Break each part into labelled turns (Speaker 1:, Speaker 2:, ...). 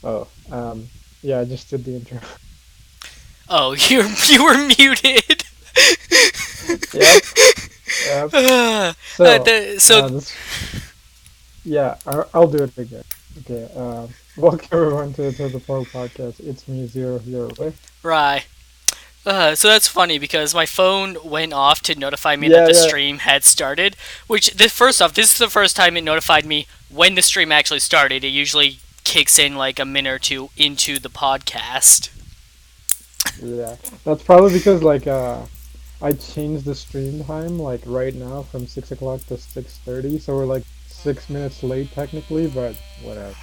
Speaker 1: Oh, yeah, I just did the intro.
Speaker 2: Oh, you were muted.
Speaker 1: Yep, yep.
Speaker 2: uh,
Speaker 1: So,
Speaker 2: the, so
Speaker 1: this, yeah, I'll do it again. Okay, welcome everyone to the Pro Podcast. It's me, Zero Hero with.
Speaker 2: right. So that's funny because my phone went off to notify me that
Speaker 1: Yeah,
Speaker 2: the
Speaker 1: yeah,
Speaker 2: stream had started. First off, this is the first time it notified me when the stream actually started. It usually kicks in like a minute or two into the podcast.
Speaker 1: yeah. That's probably because I changed the stream time like right now from 6 o'clock to 6:30, so we're like 6 minutes late technically, but whatever.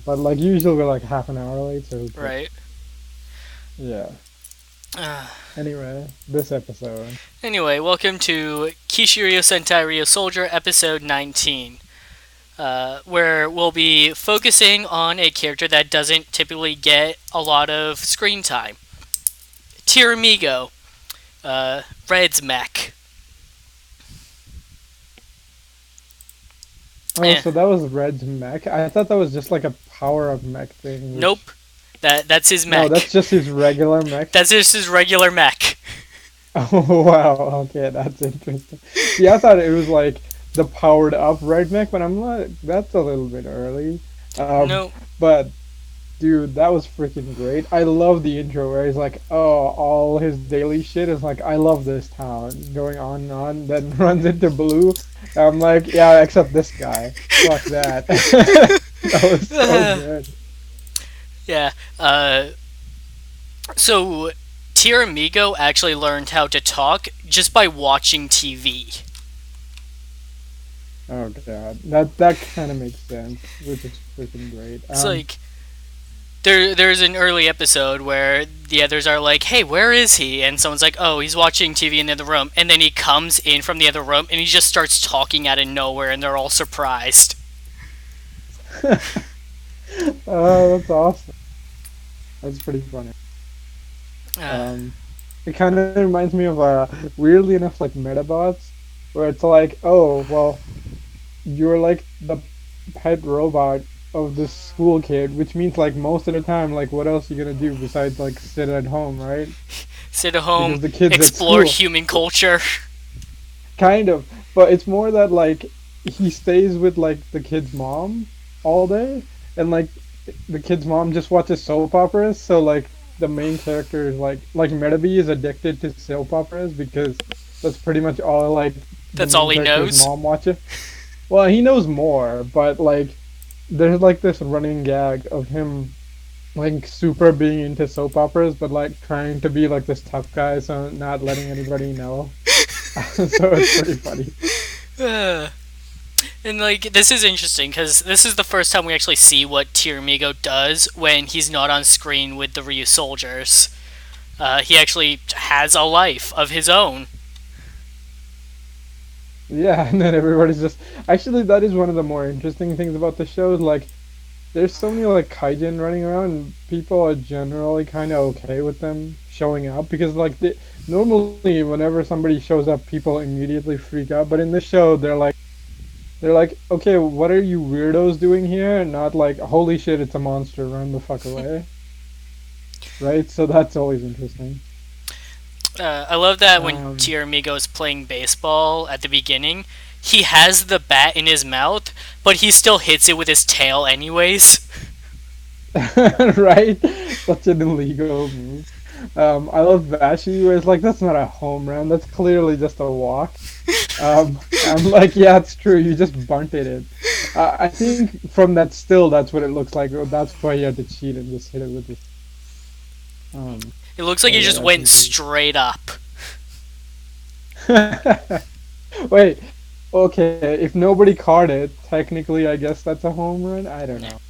Speaker 1: But like usually we're like half an hour late, so who cares?
Speaker 2: Right.
Speaker 1: Yeah.
Speaker 2: Uh,
Speaker 1: Anyway, this episode.
Speaker 2: anyway, welcome to Kishiryu Sentai Ryusoulger episode 19. Where we'll be focusing on a character that doesn't typically get a lot of screen time. Tiramigo, Red's mech.
Speaker 1: Oh,
Speaker 2: Eh,
Speaker 1: so that was Red's mech? I thought that was just like a power-up mech thing,
Speaker 2: nope,
Speaker 1: which...
Speaker 2: that's his
Speaker 1: No, that's
Speaker 2: mech.
Speaker 1: just his regular mech.
Speaker 2: That's just his regular mech.
Speaker 1: Oh, wow. Okay, that's interesting. See, I thought it was like the powered-up Red mech, but I'm like, that's a little bit early. Um,
Speaker 2: No,
Speaker 1: but, dude, that was freaking great. I love the intro where he's like, oh, all his daily shit is like, I love this town, going on and on, then runs into Blue. I'm like, yeah, except this guy. Fuck that. That was so good.
Speaker 2: yeah. So Tiramigo actually learned how to talk just by watching TV.
Speaker 1: Oh god, that kind of makes sense, which is freaking great.
Speaker 2: It's like there's an early episode where the others are like, "Hey, where is he?" And someone's like, "Oh, he's watching TV in the other room." And then he comes in from the other room and he just starts talking out of nowhere, and they're all surprised.
Speaker 1: Oh, that's awesome. That's pretty funny.
Speaker 2: Uh,
Speaker 1: Um, it kind of reminds me of weirdly enough, like Metabots, where it's like, oh, well, you're like the pet robot of this school kid, which means like most of the time, like, what else are you gonna do besides like sit at home, right?
Speaker 2: sit at home,
Speaker 1: Because the kid's at
Speaker 2: explore
Speaker 1: school.
Speaker 2: human culture.
Speaker 1: Kind of, but it's more that like he stays with like the kid's mom all day, and like the kid's mom just watches soap operas. So like the main character is like Metabee is addicted to soap operas because that's pretty much all like the
Speaker 2: That's all
Speaker 1: main
Speaker 2: he
Speaker 1: character's
Speaker 2: knows.
Speaker 1: mom watches. Well, he knows more, but like there's like this running gag of him like super being into soap operas, but like trying to be like this tough guy, so not letting anybody know. So it's pretty funny.
Speaker 2: Uh, and like this is interesting because this is the first time we actually see what Tiramigo does when he's not on screen with the Ryu soldiers. He actually has a life of his own.
Speaker 1: Yeah, and then everybody's just actually that is one of the more interesting things about the show is like there's so many like kaijin running around and people are generally kind of okay with them showing up because normally whenever somebody shows up people immediately freak out, but in this show they're like okay, what are you weirdos doing here? And not like holy shit, it's a monster, run the fuck away. Right? So that's always interesting.
Speaker 2: I love that when
Speaker 1: Um
Speaker 2: Tiramigo is playing baseball at the beginning, he has the bat in his mouth, but he still hits it with his tail anyways.
Speaker 1: right? Such an illegal move. I love Vashi, where it's like, that's not a home run, that's clearly just a walk. I'm like, yeah, it's true, you just bunted it. I think from that still, that's what it looks like. That's why you had to cheat and just hit it with this. Um,
Speaker 2: It looks like
Speaker 1: but
Speaker 2: he
Speaker 1: yeah,
Speaker 2: just
Speaker 1: that's
Speaker 2: went
Speaker 1: insane.
Speaker 2: straight up.
Speaker 1: Wait, okay, if nobody caught it, technically, I guess that's a home run? I don't know.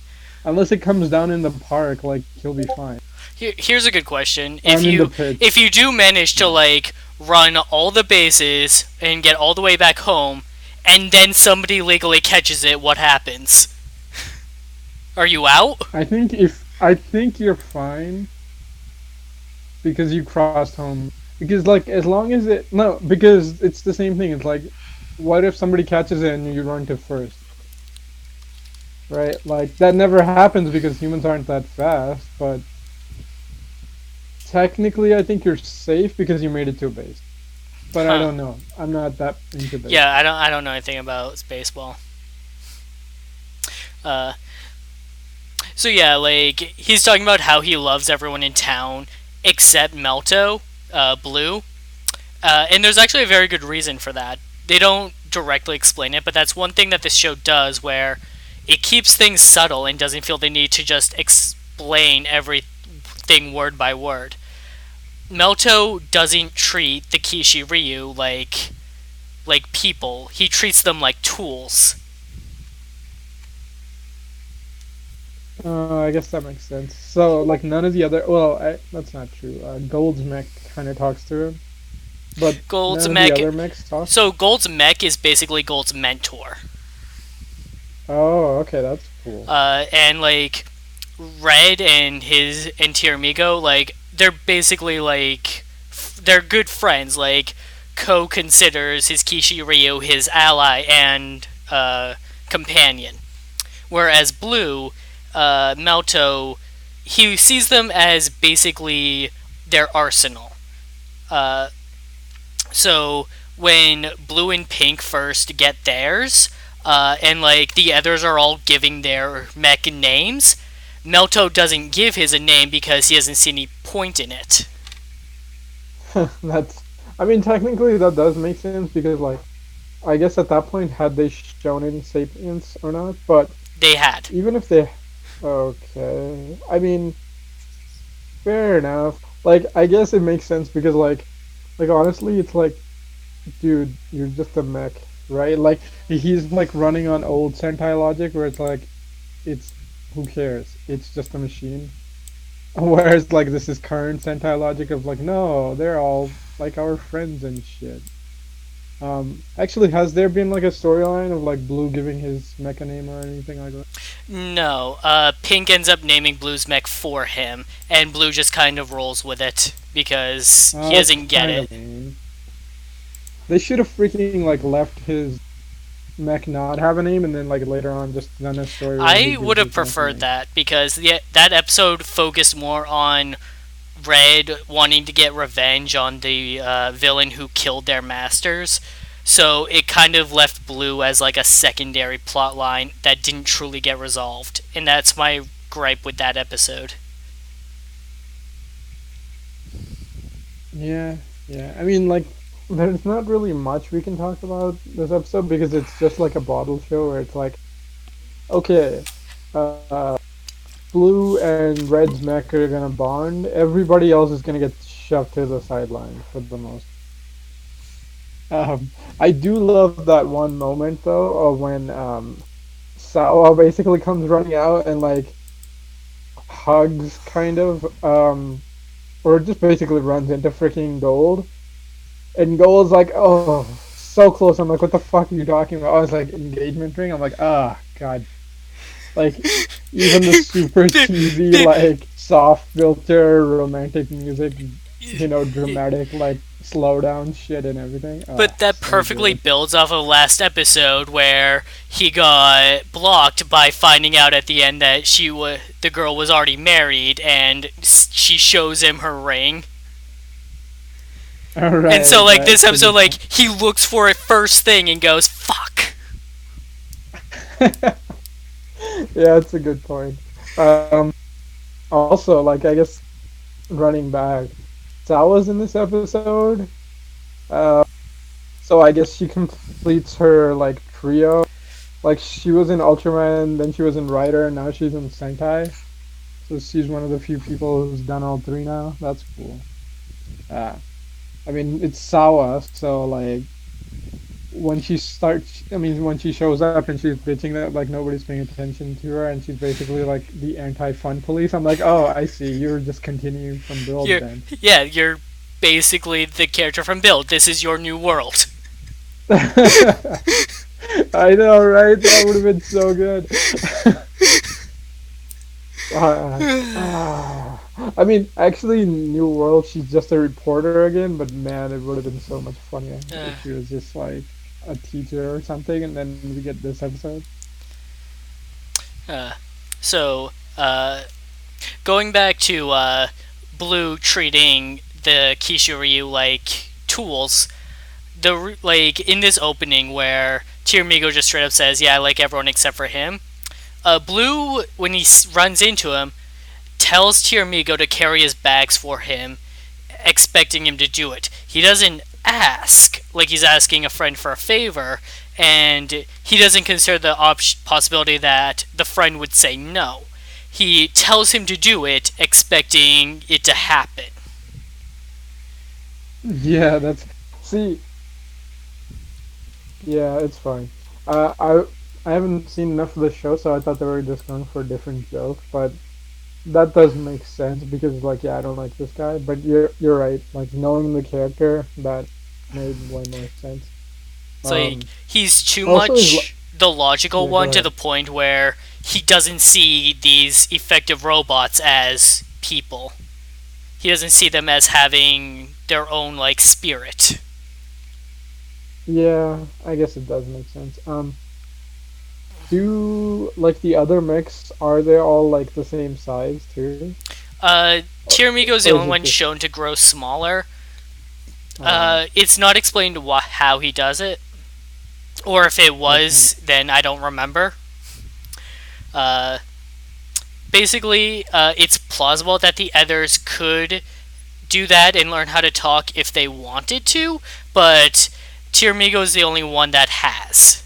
Speaker 1: Unless it comes down in the park, like, he'll be fine.
Speaker 2: Here's a good question:
Speaker 1: I'm in the pitch.
Speaker 2: if you do manage to like run all the bases and get all the way back home, and then somebody legally catches it, what happens? Are you out?
Speaker 1: I think you're fine because you crossed home. Because like as long as it no, because it's the same thing. It's like what if somebody catches it and you run to first? right? Like that never happens because humans aren't that fast, but technically I think you're safe because you made it to a base. But I
Speaker 2: Huh.
Speaker 1: don't know. I'm not that into
Speaker 2: Yeah,
Speaker 1: baseball.
Speaker 2: I don't know anything about baseball. Uh, so yeah, like he's talking about how he loves everyone in town except Melto, Blue, and there's actually a very good reason for that. They don't directly explain it, but that's one thing that this show does, where it keeps things subtle and doesn't feel the need to just explain everything word by word. Melto doesn't treat the Kishiryu like people. He treats them like tools.
Speaker 1: I guess that makes sense. So, like, none of the other. Well, that's not true. Gold's mech kind of talks to him, but
Speaker 2: Gold's
Speaker 1: none of the
Speaker 2: mech.
Speaker 1: other mechs talk.
Speaker 2: So Gold's mech is basically Gold's mentor.
Speaker 1: Oh, okay, that's cool.
Speaker 2: And like Red and his and Tiramigo, like they're basically like they're good friends. Like Ko considers his Kishiryu his ally and companion, whereas Blue, Melto, he sees them as basically their arsenal. Uh, so when Blue and Pink first get theirs, and like the others are all giving their mech names, Melto doesn't give his a name because he hasn't seen any point in it.
Speaker 1: That's. I mean, technically that does make sense because, like, I guess at that point had they shown any sapience or not, but
Speaker 2: They had.
Speaker 1: even if they, okay, I mean, fair enough. Like, I guess it makes sense because, like honestly, it's like, dude, you're just a mech, right? Like, he's like running on old Sentai logic where it's like, it's who cares? It's just a machine. Whereas like this is current Sentai logic of like, no, they're all like our friends and shit. Actually, has there been like a storyline of like Blue giving his mecha name or anything like that?
Speaker 2: No, Pink ends up naming Blue's mech for him, and Blue just kind of rolls with it because he
Speaker 1: That's
Speaker 2: doesn't get
Speaker 1: kind
Speaker 2: it.
Speaker 1: of lame. They should have freaking like left his mech not have a name and then like later on just done a story where he
Speaker 2: I would
Speaker 1: gives
Speaker 2: have
Speaker 1: his mech a
Speaker 2: preferred
Speaker 1: name.
Speaker 2: that because that episode focused more on Red wanting to get revenge on the villain who killed their masters. So it kind of left Blue as like a secondary plot line that didn't truly get resolved. And that's my gripe with that episode.
Speaker 1: Yeah, yeah. I mean, like, there's not really much we can talk about this episode because it's just like a bottle show where it's like, okay, uh, Blue and Red's mech are gonna bond. Everybody else is gonna get shoved to the sideline for the most. I do love that one moment though of when Sawa basically comes running out and like hugs kind of or just basically runs into freaking Gold. And Gold's like, oh, so close. I'm like, what the fuck are you talking about? I was like, engagement ring. I'm like, ah, god. Like, even the super cheesy, like, soft filter, romantic music, dramatic, like, slow down shit and everything. Ah,
Speaker 2: But that
Speaker 1: so
Speaker 2: perfectly
Speaker 1: good.
Speaker 2: builds off of last episode where he got blocked by finding out at the end that the girl was already married and she shows him her ring.
Speaker 1: All
Speaker 2: And so
Speaker 1: right,
Speaker 2: like this
Speaker 1: that's a
Speaker 2: episode
Speaker 1: good
Speaker 2: like he looks for it first thing and goes fuck.
Speaker 1: point. Yeah, that's a good point. Also, like, I guess running back, Sawa's in this episode. Uh, so I guess she completes her like trio. Like she was in Ultraman, then she was in Rider, and now she's in Sentai. So she's one of the few people who's done all three now. That's cool. Uh, I mean, it's Sawa, so like when she shows up and she's bitching that like nobody's paying attention to her, and she's basically like the anti-fun police. I'm like, oh, I see. You're just continuing from Build
Speaker 2: You're
Speaker 1: then.
Speaker 2: yeah, you're basically the character from Build. This is your new world.
Speaker 1: I know, right? That would have been so good. I mean, actually, New World, she's just a reporter again, but man, it would have been so much funnier
Speaker 2: Uh,
Speaker 1: if she was just like a teacher or something, and then we get this episode.
Speaker 2: Uh, so, going back to Blue treating the Kishiryu like tools, like in this opening where Tiramigo just straight up says, "Yeah, I like everyone except for him." Blue, when he runs into him, tells Tiramigo to carry his bags for him, expecting him to do it. He doesn't ask like he's asking a friend for a favor, and he doesn't consider the possibility that the friend would say no. He tells him to do it, expecting it to happen.
Speaker 1: Yeah, that's see. Yeah, it's fine. I haven't seen enough of the show, so I thought they were just going for a different joke. But that does make sense because, like, yeah, I don't like this guy. But you're right. Like knowing the character, that made way more sense.
Speaker 2: So like,
Speaker 1: Um,
Speaker 2: he's too
Speaker 1: also his
Speaker 2: much the logical
Speaker 1: yeah, go
Speaker 2: one to the
Speaker 1: ahead.
Speaker 2: point where he doesn't see these effective robots as people. He doesn't see them as having their own like spirit.
Speaker 1: Yeah, I guess it does make sense. Do like the other mechs, are they all like the same size too? Or,
Speaker 2: Tiramigo's the
Speaker 1: or is
Speaker 2: only
Speaker 1: it
Speaker 2: one
Speaker 1: just
Speaker 2: shown to grow smaller.
Speaker 1: uh
Speaker 2: It's not explained how he does it, or if it
Speaker 1: okay.
Speaker 2: was, then I don't remember. Uh, Basically, it's plausible that the others could do that and learn how to talk if they wanted to, but Tiramigo is the only one that has.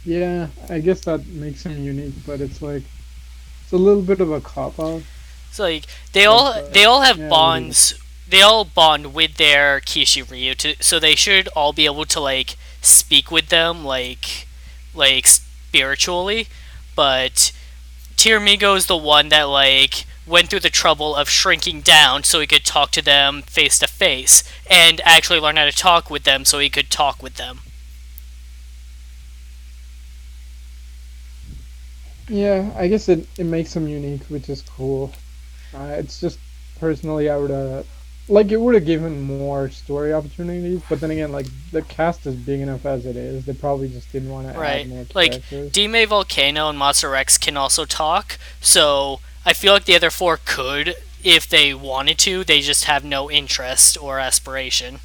Speaker 1: Yeah, I guess that makes him unique, but it's like it's a little bit of a cop out.
Speaker 2: So like
Speaker 1: But
Speaker 2: they all have
Speaker 1: yeah, what do you
Speaker 2: bonds. They all bond with their Kishiryu, so they should all be able to like speak with them like spiritually. But Tiramigo is the one that like went through the trouble of shrinking down so he could talk to them face to face and actually learn how to talk with them so he could talk with them.
Speaker 1: Yeah, I guess it makes him unique, which is cool. It's just personally, I would like it would have given more story opportunities, but then again, like the cast is big enough as it is. They probably just didn't want to add
Speaker 2: Right.
Speaker 1: more
Speaker 2: Like
Speaker 1: characters.
Speaker 2: Dime Volcano and Monster Rex can also talk, so I feel like the other four could if they wanted to. They just have no interest or aspiration.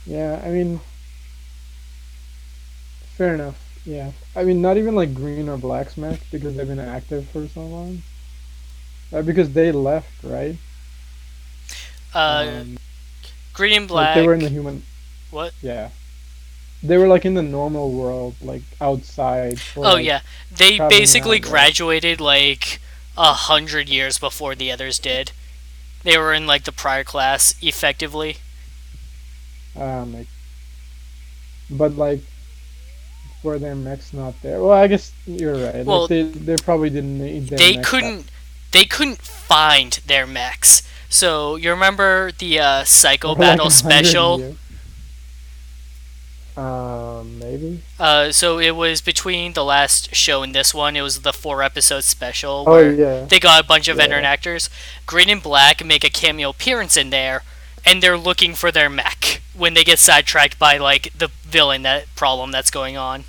Speaker 1: Yeah, I mean, fair enough. Yeah, I mean, not even like Green or Black Smack because they've been active for so long. Because they left, right?
Speaker 2: Uh,
Speaker 1: Um,
Speaker 2: Green and
Speaker 1: like they were in the
Speaker 2: Black.
Speaker 1: human.
Speaker 2: What?
Speaker 1: Yeah, they were like in the normal world, like outside for
Speaker 2: Oh
Speaker 1: like
Speaker 2: yeah, they
Speaker 1: traveling
Speaker 2: basically
Speaker 1: around, right?
Speaker 2: graduated like 100 years before the others did. They were in like the prior class effectively.
Speaker 1: Like, but like were their mechs not there? Well, I guess you're right. Like
Speaker 2: Well,
Speaker 1: they probably didn't need their
Speaker 2: they
Speaker 1: mechs that
Speaker 2: couldn't they couldn't find their mechs. So you remember the Psycho
Speaker 1: for like
Speaker 2: Battle
Speaker 1: 100
Speaker 2: special?
Speaker 1: years. Maybe.
Speaker 2: So it was between the last show and this one. It was the 4 episode special
Speaker 1: Oh
Speaker 2: where
Speaker 1: yeah,
Speaker 2: they got a bunch of veteran
Speaker 1: yeah.
Speaker 2: actors. Green and Black make a cameo appearance in there, and they're looking for their mech when they get sidetracked by like the villain that problem that's going on.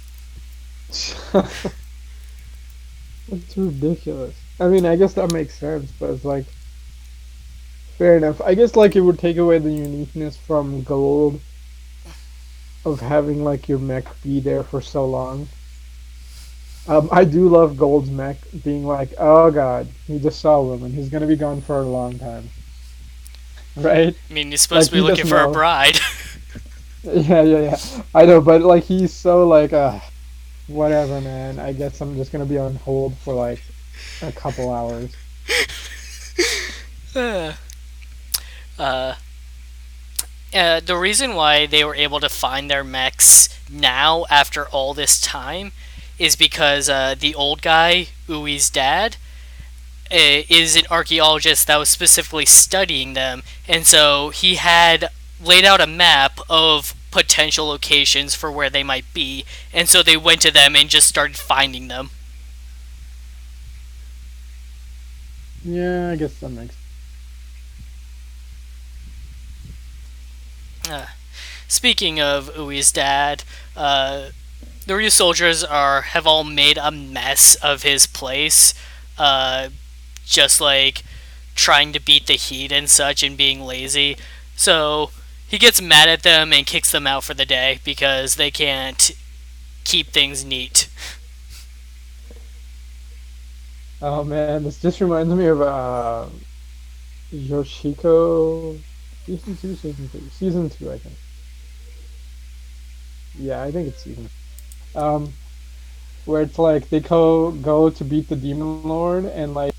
Speaker 1: It's ridiculous. I mean, I guess that makes sense, but it's like fair enough. I guess like it would take away the uniqueness from Gold of having like your mech be there for so long. I do love Gold's mech being like, oh god, he just saw a woman. He's gonna be gone for a long time, right?
Speaker 2: I mean, you're supposed
Speaker 1: Like
Speaker 2: to be
Speaker 1: he
Speaker 2: looking
Speaker 1: doesn't
Speaker 2: for a
Speaker 1: know.
Speaker 2: bride.
Speaker 1: Yeah, yeah, yeah. I know, but like he's so like, whatever, man. I guess I'm just gonna be on hold for like a couple hours.
Speaker 2: uh, the reason why they were able to find their mechs now after all this time is because the old guy, Ui's dad, is an archaeologist that was specifically studying them, and so he had laid out a map of potential locations for where they might be, and so they went to them and just started finding them.
Speaker 1: Yeah, I guess that makes.
Speaker 2: Uh, Speaking of Ui's dad, uh, the Ryu soldiers have all made a mess of his place, uh, just like trying to beat the heat and such and being lazy. So he gets mad at them and kicks them out for the day because they can't keep things neat.
Speaker 1: Oh man, this just reminds me of Yoshiko season two, season three, season two, I think. Yeah, I think it's season. Where it's like they go to beat the demon lord, and like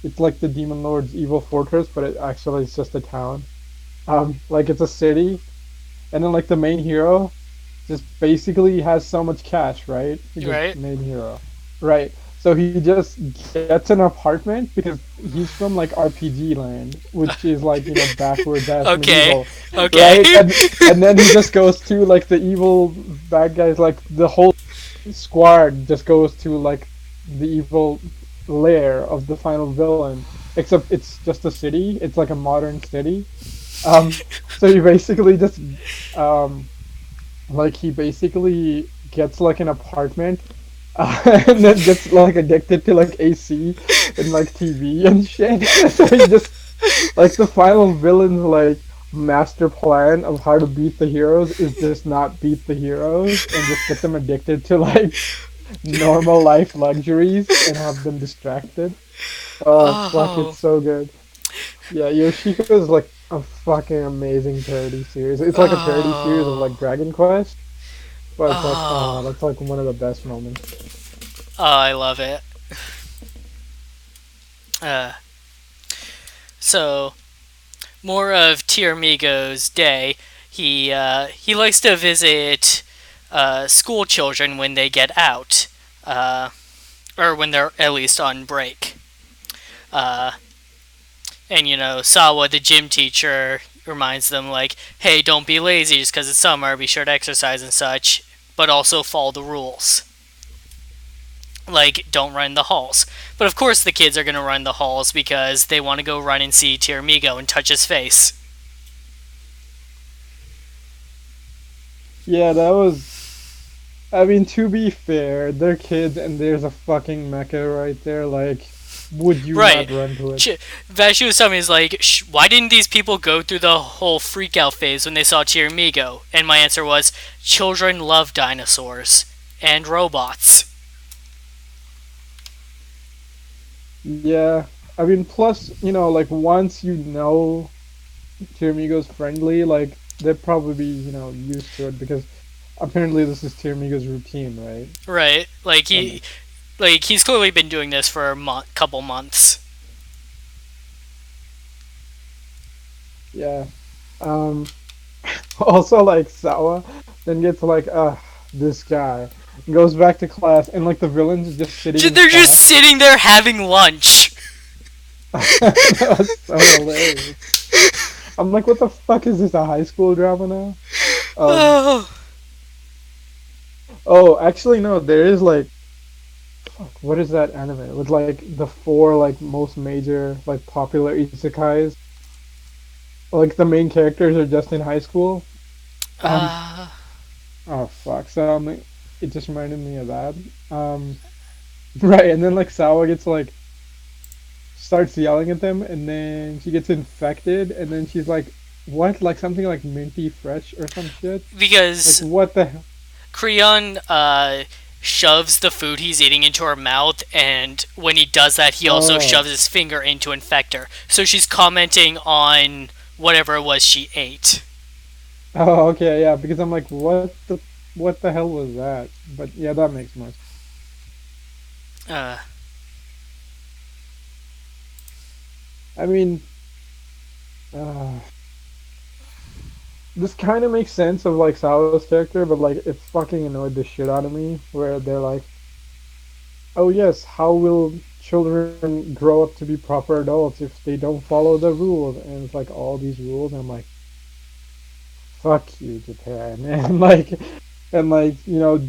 Speaker 1: it's like the demon lord's evil fortress, but it actually is just a town. Like it's a city, and then like the main hero just basically has so much cash, right? Because
Speaker 2: Right?
Speaker 1: main hero, right? So he just gets an apartment because he's from like RPG land, which is like backwards ass
Speaker 2: Okay.
Speaker 1: medieval,
Speaker 2: Okay.
Speaker 1: right? And then he just goes to like the evil bad guys, like the whole squad just goes to like the evil lair of the final villain. Except it's just a city. It's like a modern city. So he basically just um, like he basically gets like an apartment and then gets like addicted to like AC and like TV and shit. So he just like the final villain's like master plan of how to beat the heroes is just not beat the heroes and just get them addicted to like normal life luxuries and have them distracted. Oh fuck, it's
Speaker 2: Oh.
Speaker 1: so good. Yeah, Yoshiko is like a fucking amazing parody series. It's like a parody series of like
Speaker 2: Oh.
Speaker 1: Dragon Quest, but it's like, oh,
Speaker 2: Oh.
Speaker 1: that's like one of the best moments.
Speaker 2: Oh, I love it. Uh, so, more of Tiramigo's day. He likes to visit school children when they get out, uh, or when they're at least on break. Uh, and Sawa, the gym teacher, reminds them like, "Hey, don't be lazy just because it's summer. Be sure to exercise and such, but also follow the rules. Like, don't run the halls." But of course, the kids are gonna run the halls because they want to go run and see Tiramigo and touch his face.
Speaker 1: Yeah, that was. I mean, to be fair, they're kids and there's a fucking mecha right there. Like, would you
Speaker 2: Right.
Speaker 1: not run to it?
Speaker 2: Vashi was telling me, is like, why didn't these people go through the whole freak out phase when they saw Tiramigo? And my answer was, children love dinosaurs and robots.
Speaker 1: Yeah. I mean, plus, like once you know Tiramigo's friendly, like they'd probably be, used to it because apparently this is Tiramigo's routine, right?
Speaker 2: Right? Like
Speaker 1: That makes
Speaker 2: he's clearly been doing this for a couple months.
Speaker 1: yeah. Um Also like Sawa then gets like this guy goes back to class and like the villain's just sitting in
Speaker 2: They're just
Speaker 1: class.
Speaker 2: sitting there having lunch.
Speaker 1: That was so hilarious. I'm like, what the fuck is this, a high school drama now? Um
Speaker 2: Oh.
Speaker 1: oh actually no, there is like fuck, what is that anime? With like the four like most major like popular isekais. Like the main characters are just in high school. Um
Speaker 2: Uh,
Speaker 1: oh fuck. So it just reminded me of that. Um right, and then like Sawa gets like starts yelling at them, and then she gets infected, and then she's like, "What? Like something like minty fresh or some shit? Like
Speaker 2: because
Speaker 1: what the hell?"
Speaker 2: Creon shoves the food he's eating into her mouth, and when he does that, he also
Speaker 1: Oh,
Speaker 2: shoves his finger in to infect her. So she's commenting on whatever it was she ate.
Speaker 1: oh, okay, yeah. Because I'm like, what the hell was that? But yeah, that makes more sense.
Speaker 2: Uh,
Speaker 1: I mean, uh, this kind of makes sense of like Sawa's character, but like it fucking annoyed the shit out of me. Where they're like, "Oh yes, how will children grow up to be proper adults if they don't follow the rules?" And it's like all these rules, and I'm like, fuck you, Japan, and like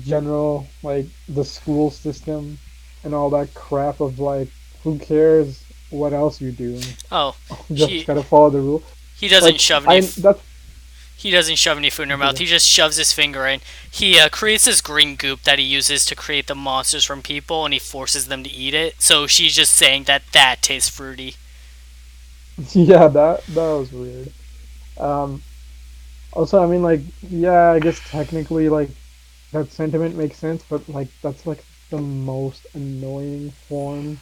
Speaker 1: general like the school system and all that crap of like, who cares what else you do?
Speaker 2: oh,
Speaker 1: Just
Speaker 2: he
Speaker 1: gotta follow the rule.
Speaker 2: he doesn't
Speaker 1: Like
Speaker 2: shove any.
Speaker 1: I that's
Speaker 2: He doesn't shove any food in her mouth. He just shoves his finger in. He creates this green goop that he uses to create the monsters from people, and he forces them to eat it. So she's just saying that that tastes fruity.
Speaker 1: Yeah, that was weird. Um, Also, I mean, like, yeah, I guess technically, like, that sentiment makes sense, but like, that's like the most annoying form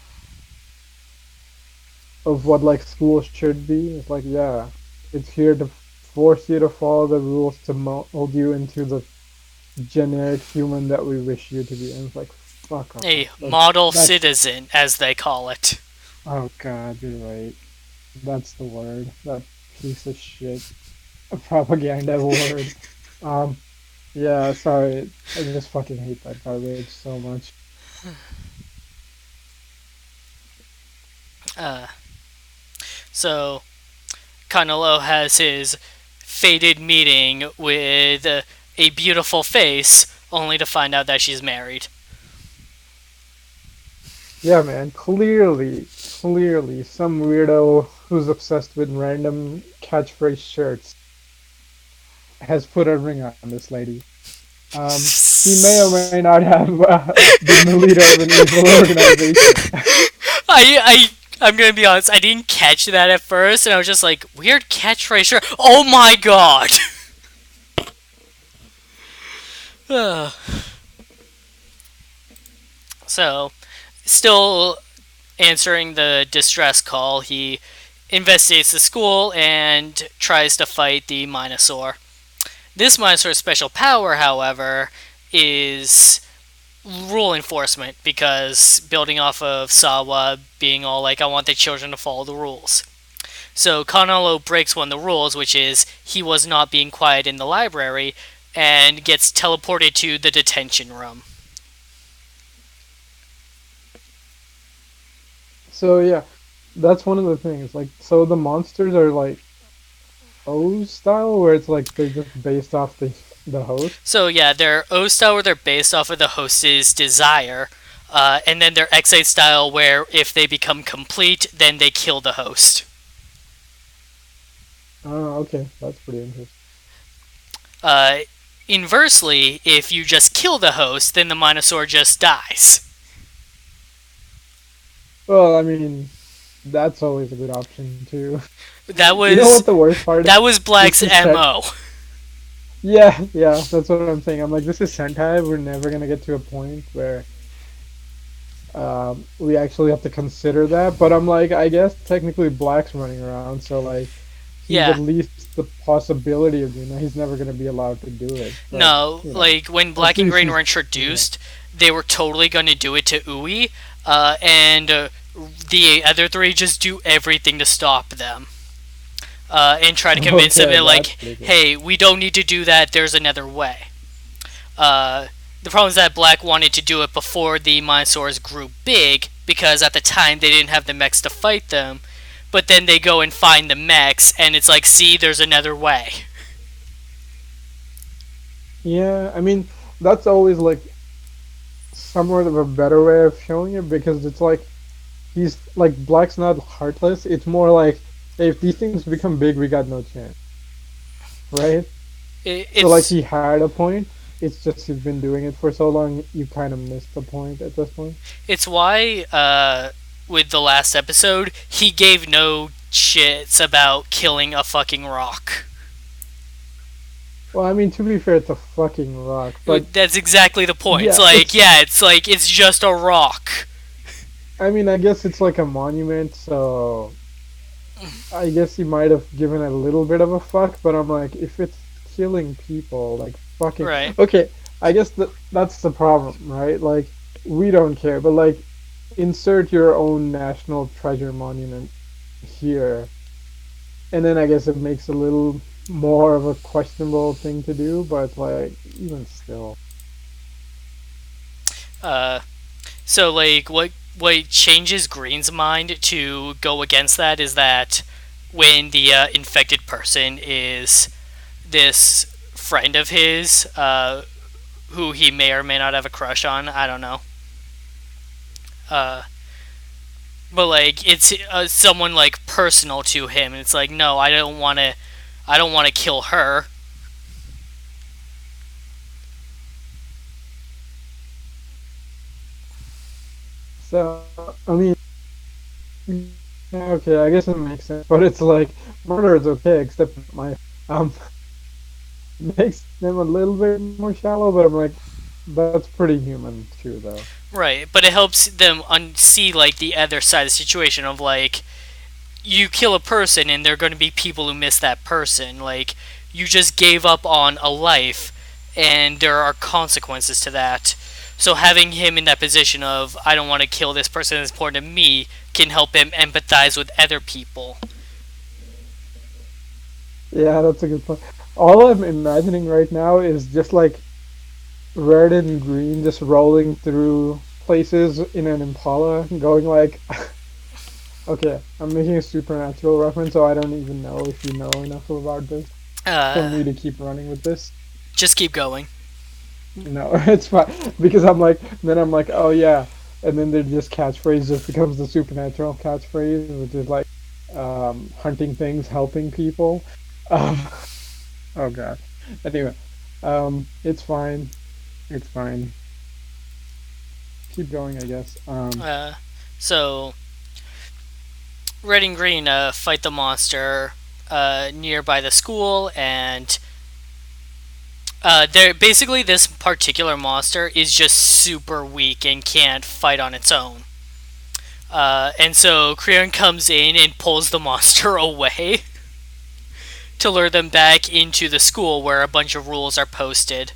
Speaker 1: of what like school should be. It's like, yeah, it's here to force you to follow the rules to mold you into the generic human that we wish you to be. And it's like, fuck
Speaker 2: A
Speaker 1: off.
Speaker 2: model
Speaker 1: That's
Speaker 2: citizen, as they call it.
Speaker 1: oh god, you're right. That's the word. That piece of shit. A propaganda word. Um, yeah, sorry. I just fucking hate that garbage so much.
Speaker 2: Uh, so Canelo has his fated meeting with a beautiful face, only to find out that she's married.
Speaker 1: Yeah, man. Clearly, some weirdo who's obsessed with random catchphrase shirts has put a ring on this lady. He may or may not have been the leader of an evil organization.
Speaker 2: I'm gonna be honest. I didn't catch that at first, and I was just like, weird catchphrase. Sure. Oh my god. So, still answering the distress call, he investigates the school and tries to fight the Minosaur. This Minosaur's special power, however, is rule enforcement, because building off of Sawa being all like, I want the children to follow the rules. So Kanalo breaks one of the rules, which is he was not being quiet in the library, and gets teleported to the detention room.
Speaker 1: So yeah, that's one of the things. Like, so the monsters are like O style, where it's like they're just based off the host.
Speaker 2: So yeah, they're O style where they're based off of the host's desire, and then they're X8 style where if they become complete, then they kill the host.
Speaker 1: Oh, okay, that's pretty interesting.
Speaker 2: Uh, Inversely, if you just kill the host, then the Minosaur just dies.
Speaker 1: Well, I mean, that's always a good option too.
Speaker 2: That
Speaker 1: You know
Speaker 2: was
Speaker 1: what the worst part is?
Speaker 2: that was
Speaker 1: This
Speaker 2: Black's
Speaker 1: is Sen-
Speaker 2: MO.
Speaker 1: yeah, that's what I'm saying. I'm like, this is Sentai. We're never gonna get to a point where we actually have to consider that. But I'm like, I guess technically Black's running around, so like, he's
Speaker 2: Yeah.
Speaker 1: at least the possibility of doing that. He's never gonna be allowed to do it. But
Speaker 2: No,
Speaker 1: you know,
Speaker 2: like when
Speaker 1: at
Speaker 2: Black and
Speaker 1: least
Speaker 2: Green were
Speaker 1: he's yeah.
Speaker 2: introduced, they were totally going to do it to Ui, and the other three just do everything to stop them. And try to convince them
Speaker 1: Okay,
Speaker 2: that,
Speaker 1: that's
Speaker 2: like,
Speaker 1: pretty good.
Speaker 2: hey, we don't need to do that, there's another way. Uh, the problem is that Black wanted to do it before the Minosaurs grew big, because at the time they didn't have the mechs to fight them, but then they go and find the mechs, and it's like, see, there's another way.
Speaker 1: Yeah, I mean, that's always like somewhat of a better way of showing it because it's like he's like Black's not heartless. It's more like hey, if these things become big, we got no chance, right?
Speaker 2: It,
Speaker 1: So like
Speaker 2: it's
Speaker 1: he had a point. It's just he's been doing it for so long, you kind of missed the point at this point.
Speaker 2: It's why, with the last episode, he gave no shits about killing a fucking rock.
Speaker 1: Well, I mean, to be fair, it's a fucking rock, but
Speaker 2: That's exactly the point. It's
Speaker 1: yeah,
Speaker 2: like,
Speaker 1: it's.
Speaker 2: yeah, it's just a rock.
Speaker 1: I mean, I guess it's like a monument, so I guess he might have given a little bit of a fuck, but I'm like, if it's killing people, like fucking
Speaker 2: Right.
Speaker 1: okay, I guess that's the problem, right? Like we don't care, but like insert your own national treasure monument here, and then I guess it makes a little more of a questionable thing to do, but like even still,
Speaker 2: Uh, so like, what changes Green's mind to go against that is that when the infected person is this friend of his, who he may or may not have a crush on, I don't know. Uh, but like it's someone like personal to him, and it's like, no, I don't want to kill her.
Speaker 1: So, I mean, okay, I guess it makes sense, but it's like murder is okay, except my um makes them a little bit more shallow, but I'm like, that's pretty human too, though.
Speaker 2: Right, but it helps them see like the other side of the situation of like you kill a person and there are going to be people who miss that person. Like you just gave up on a life and there are consequences to that. So having him in that position of I don't want to kill this person that's important to me can help him empathize with other people.
Speaker 1: Yeah, that's a good point. All I'm imagining right now is just like red and green just rolling through places in an Impala, going like, okay, I'm making a supernatural reference, so I don't even know if you know enough about this for
Speaker 2: Uh,
Speaker 1: me to keep running with this.
Speaker 2: just keep going.
Speaker 1: No, it's fine because I'm like, then I'm like, oh yeah, and then their just catchphrase just becomes the supernatural catchphrase, which is like, hunting things, helping people. Um, oh god. Anyway, it's fine. It's fine. Keep going, I guess.
Speaker 2: Uh, so Red and Green fight the monster nearby the school, and they're basically this particular monster is just super weak and can't fight on its own. And so Creon comes in and pulls the monster away to lure them back into the school where a bunch of rules are posted.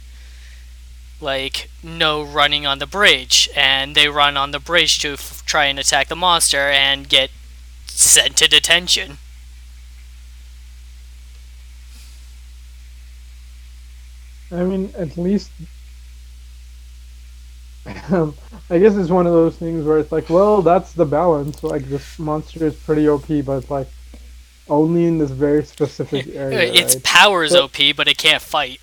Speaker 2: Like, no running on the bridge. And they run on the bridge to try and attack the monster and get sent to detention.
Speaker 1: I mean, at least, um, I guess it's one of those things where it's like, well, that's the balance. Like this monster is pretty OP, but it's like only in this very specific area,
Speaker 2: Its
Speaker 1: right?
Speaker 2: power is
Speaker 1: So,
Speaker 2: OP, but it can't fight.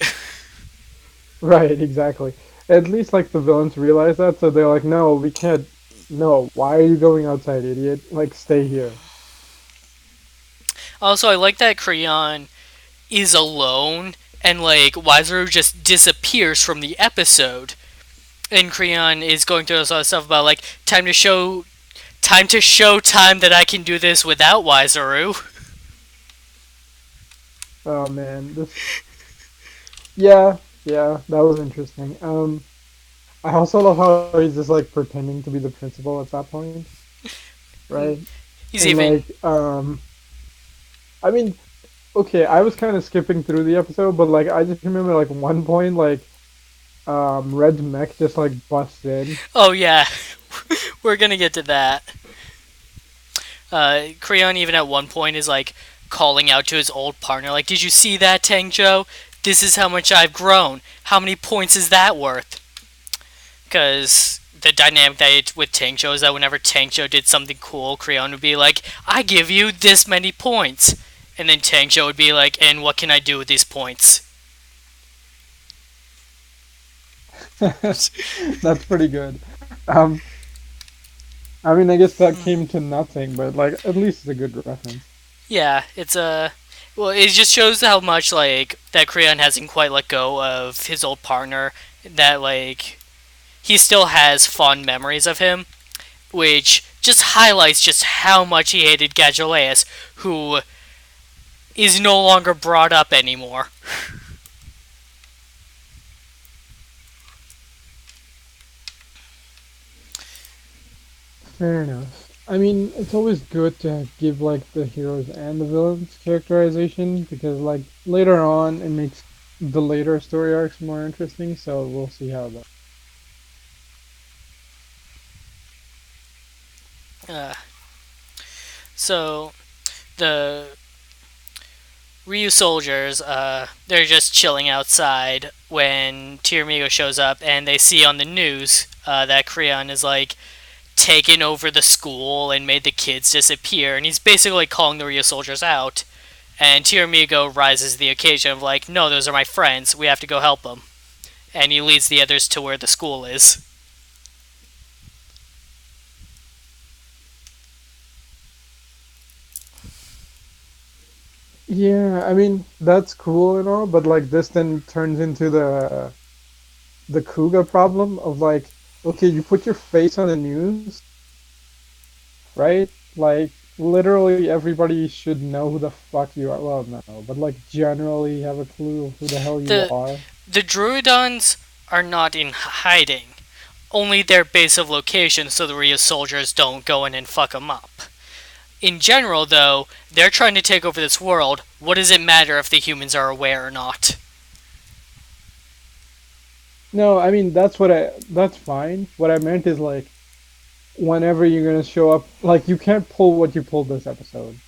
Speaker 1: right, exactly. At least like the villains realize that, so they're like, no, we can't. No, why are you going outside, idiot? Like, stay here.
Speaker 2: Also, I like that Creon is alone and like Wiseru just disappears from the episode. And Creon is going through this other stuff about like time that I can do this without Wiseru.
Speaker 1: Oh man, this. Yeah, yeah, that was interesting. I also love how he's just like pretending to be the principal at that point, right?
Speaker 2: He's
Speaker 1: And
Speaker 2: even
Speaker 1: like, I mean, okay, I was kind of skipping through the episode, but like, I just remember like one point, like, Red's mech just like busts in.
Speaker 2: oh yeah, we're gonna get to that. Creon even at one point is like calling out to his old partner, like, "Did you see that, Tangjo? This is how much I've grown. How many points is that worth?" Because the dynamic that with Tangjo is that whenever Tangjo did something cool, Creon would be like, "I give you this many points," and then Tangjo would be like, "And what can I do with these points?"
Speaker 1: That's pretty good. Um, I mean, I guess that came to nothing, but like, at least it's a good reference.
Speaker 2: Yeah, it's a well. It just shows how much like that Creon hasn't quite let go of his old partner. That like he still has fond memories of him, which just highlights just how much he hated Gajuleus, who is no longer brought up anymore.
Speaker 1: Fair enough. I mean, it's always good to give like the heroes and the villains characterization because like later on it makes the later story arcs more interesting. So we'll see how that.
Speaker 2: Uh, so the Ryu soldiers, they're just chilling outside when Tiramigo shows up, and they see on the news that Creon is like taken over the school and made the kids disappear, and he's basically calling the Ryu soldiers out. And Tiramigo rises to the occasion of like, no, those are my friends. We have to go help them. And he leads the others to where the school is.
Speaker 1: Yeah, I mean that's cool and all, but like this then turns into the Kuga problem of like, okay, you put your face on the news, right? Like literally everybody should know who the fuck you are. Well, no, but like generally have a clue of who the hell you
Speaker 2: The
Speaker 1: are.
Speaker 2: the Druidons are not in hiding. Only their base of location so the Rio soldiers don't go in and fuck them up. In general, though, they're trying to take over this world. What does it matter if the humans are aware or not?
Speaker 1: No, I mean that's fine. What I meant is like whenever you're gonna show up, like you can't pull what you pulled this episode.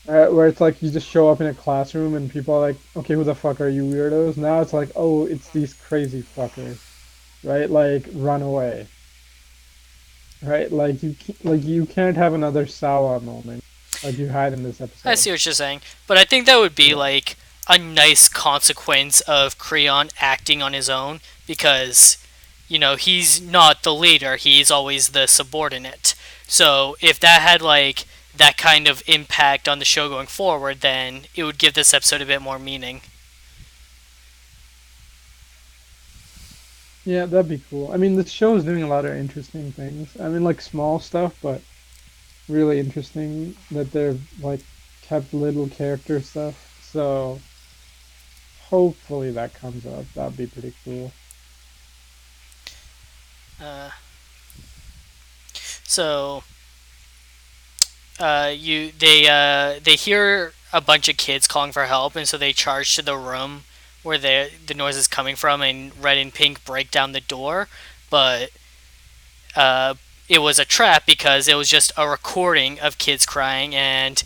Speaker 1: Where it's like you just show up in a classroom and people are like, okay, who the fuck are you weirdos? Now it's like, oh, it's these crazy fuckers, right? Like run away, right? Like you can't have another Sawa moment like you had in this
Speaker 2: I
Speaker 1: episode.
Speaker 2: see what you're saying, but I think that would be
Speaker 1: Yeah.
Speaker 2: like a nice consequence of Creon acting on his own because, he's not the leader, he's always the subordinate. So if that had like that kind of impact on the show going forward, then it would give this episode a bit more meaning.
Speaker 1: Yeah, that'd be cool. I mean, the show is doing a lot of interesting things. I mean, like small stuff, but really interesting that they've like kept little character stuff. So hopefully that comes up. That'd be pretty cool.
Speaker 2: Uh, so they hear a bunch of kids calling for help, and so they charge to the room where the noise is coming from, and Red and Pink break down the door, but uh, it was a trap because it was just a recording of kids crying, and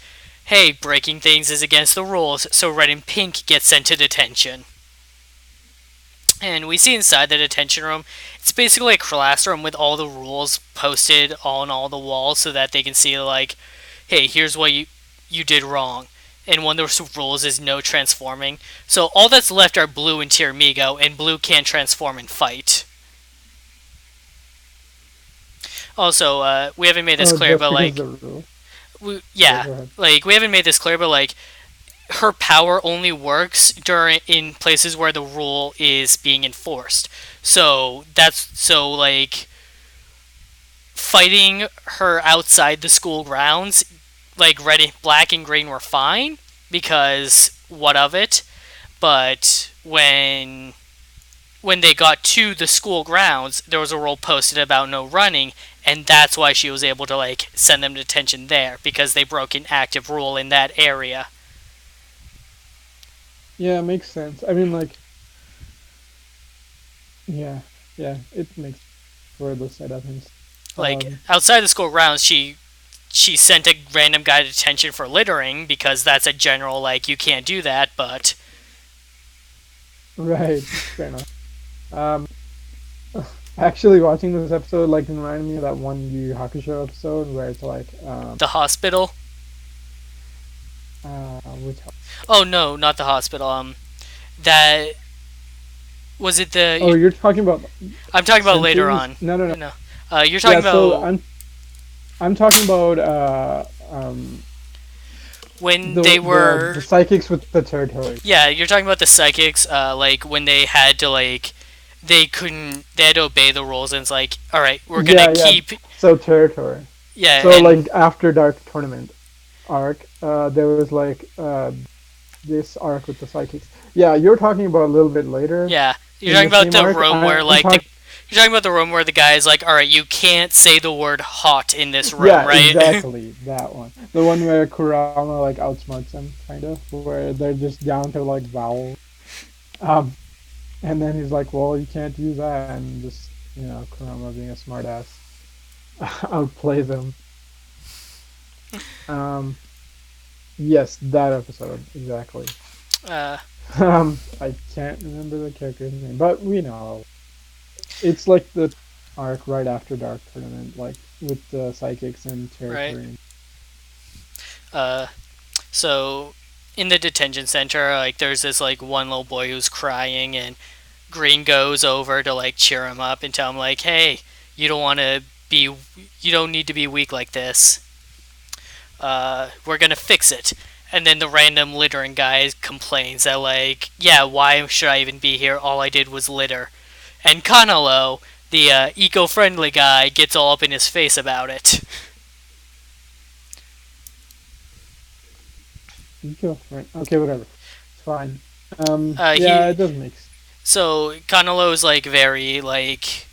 Speaker 2: hey, breaking things is against the rules, so Red and Pink get sent to detention. And we see inside the detention room, it's basically a classroom with all the rules posted on all the walls so that they can see, like, hey, here's what you did wrong. And one of those rules is no transforming. So all that's left are Blue and Tiramigo, and Blue can't transform and fight. Also, we haven't made this
Speaker 1: Oh,
Speaker 2: clear,
Speaker 1: just
Speaker 2: but
Speaker 1: because
Speaker 2: like,
Speaker 1: the rule. Yeah,
Speaker 2: yeah,
Speaker 1: go ahead.
Speaker 2: like we haven't made this clear, but like, her power only works during in places where the rule is being enforced. So like fighting her outside the school grounds, like black and green were fine because what of it? But when they got to the school grounds, there was a rule posted about no running, and that's why she was able to like send them to detention there because they broke an active rule in that area.
Speaker 1: Yeah, it makes sense. I mean, like, yeah, yeah, it makes for the setup and
Speaker 2: Like
Speaker 1: um,
Speaker 2: outside the school grounds, she sent a random guy to detention for littering because that's a general like you can't do that. But
Speaker 1: right, fair enough. Um, actually, watching this episode like reminded me of that one Yu Yu Hakusho episode where it's like,
Speaker 2: the hospital.
Speaker 1: which
Speaker 2: Oh no, not the hospital. That was it.
Speaker 1: oh, you're talking about
Speaker 2: I'm talking about later
Speaker 1: Sentries?
Speaker 2: on.
Speaker 1: No, no, no.
Speaker 2: No, you're talking
Speaker 1: Yeah, so
Speaker 2: about
Speaker 1: I'm talking about
Speaker 2: when
Speaker 1: the
Speaker 2: they
Speaker 1: the
Speaker 2: were.
Speaker 1: psychics with the territory.
Speaker 2: Yeah, you're talking about the psychics. Like when they had to like they couldn't. They had to obey the rules, and it's like, all right, we're gonna
Speaker 1: Yeah, yeah.
Speaker 2: keep.
Speaker 1: So territory.
Speaker 2: Yeah,
Speaker 1: So
Speaker 2: and
Speaker 1: like after Dark Tournament arc, there was like this arc with the psychics. Yeah, you're talking about a little bit later
Speaker 2: yeah, you're
Speaker 1: in
Speaker 2: talking
Speaker 1: the
Speaker 2: about
Speaker 1: same
Speaker 2: the
Speaker 1: arc.
Speaker 2: room where
Speaker 1: I'm
Speaker 2: like the.
Speaker 1: talking.
Speaker 2: You're talking about the room where the guy is like, all right, you can't say the word hot in this room,
Speaker 1: Yeah,
Speaker 2: right?
Speaker 1: exactly that one. The one where Kurama like outsmarts them, kind of, where they're just down to like vowels. Um, and then he's like, "Well, you can't use that," and just Kurama being a smartass outplays him. Um, yes, that episode exactly.
Speaker 2: uh,
Speaker 1: I can't remember the character's name, but we know it's like the arc right after Dark Tournament, like with the psychics and
Speaker 2: right.
Speaker 1: territory.
Speaker 2: Uh, so in the detention center, like there's this like one little boy who's crying, and Green goes over to like cheer him up and tell him like, hey, you don't want to be, you don't need to be weak like this. We're gonna fix it. And then the random littering guy complains that like, yeah, why should I even be here? All I did was litter. And Kanalo, the eco-friendly guy, gets all up in his face about it.
Speaker 1: Girlfriend. Okay, whatever. It's fine. Yeah,
Speaker 2: He
Speaker 1: it does make sense.
Speaker 2: so Kanalo is like very like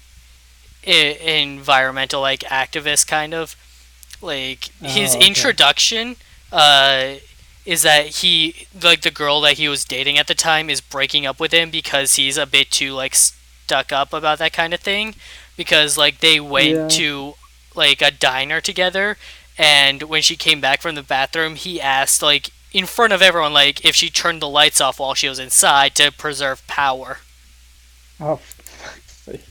Speaker 2: environmental like activist kind of like his
Speaker 1: Oh, okay.
Speaker 2: introduction uh is that he like the girl that he was dating at the time is breaking up with him because he's a bit too like stuck up about that kind of thing because like they went
Speaker 1: Yeah.
Speaker 2: to like a diner together and when she came back from the bathroom he asked like in front of everyone like if she turned the lights off while she was inside to preserve power.
Speaker 1: Oh, for fuck's sake.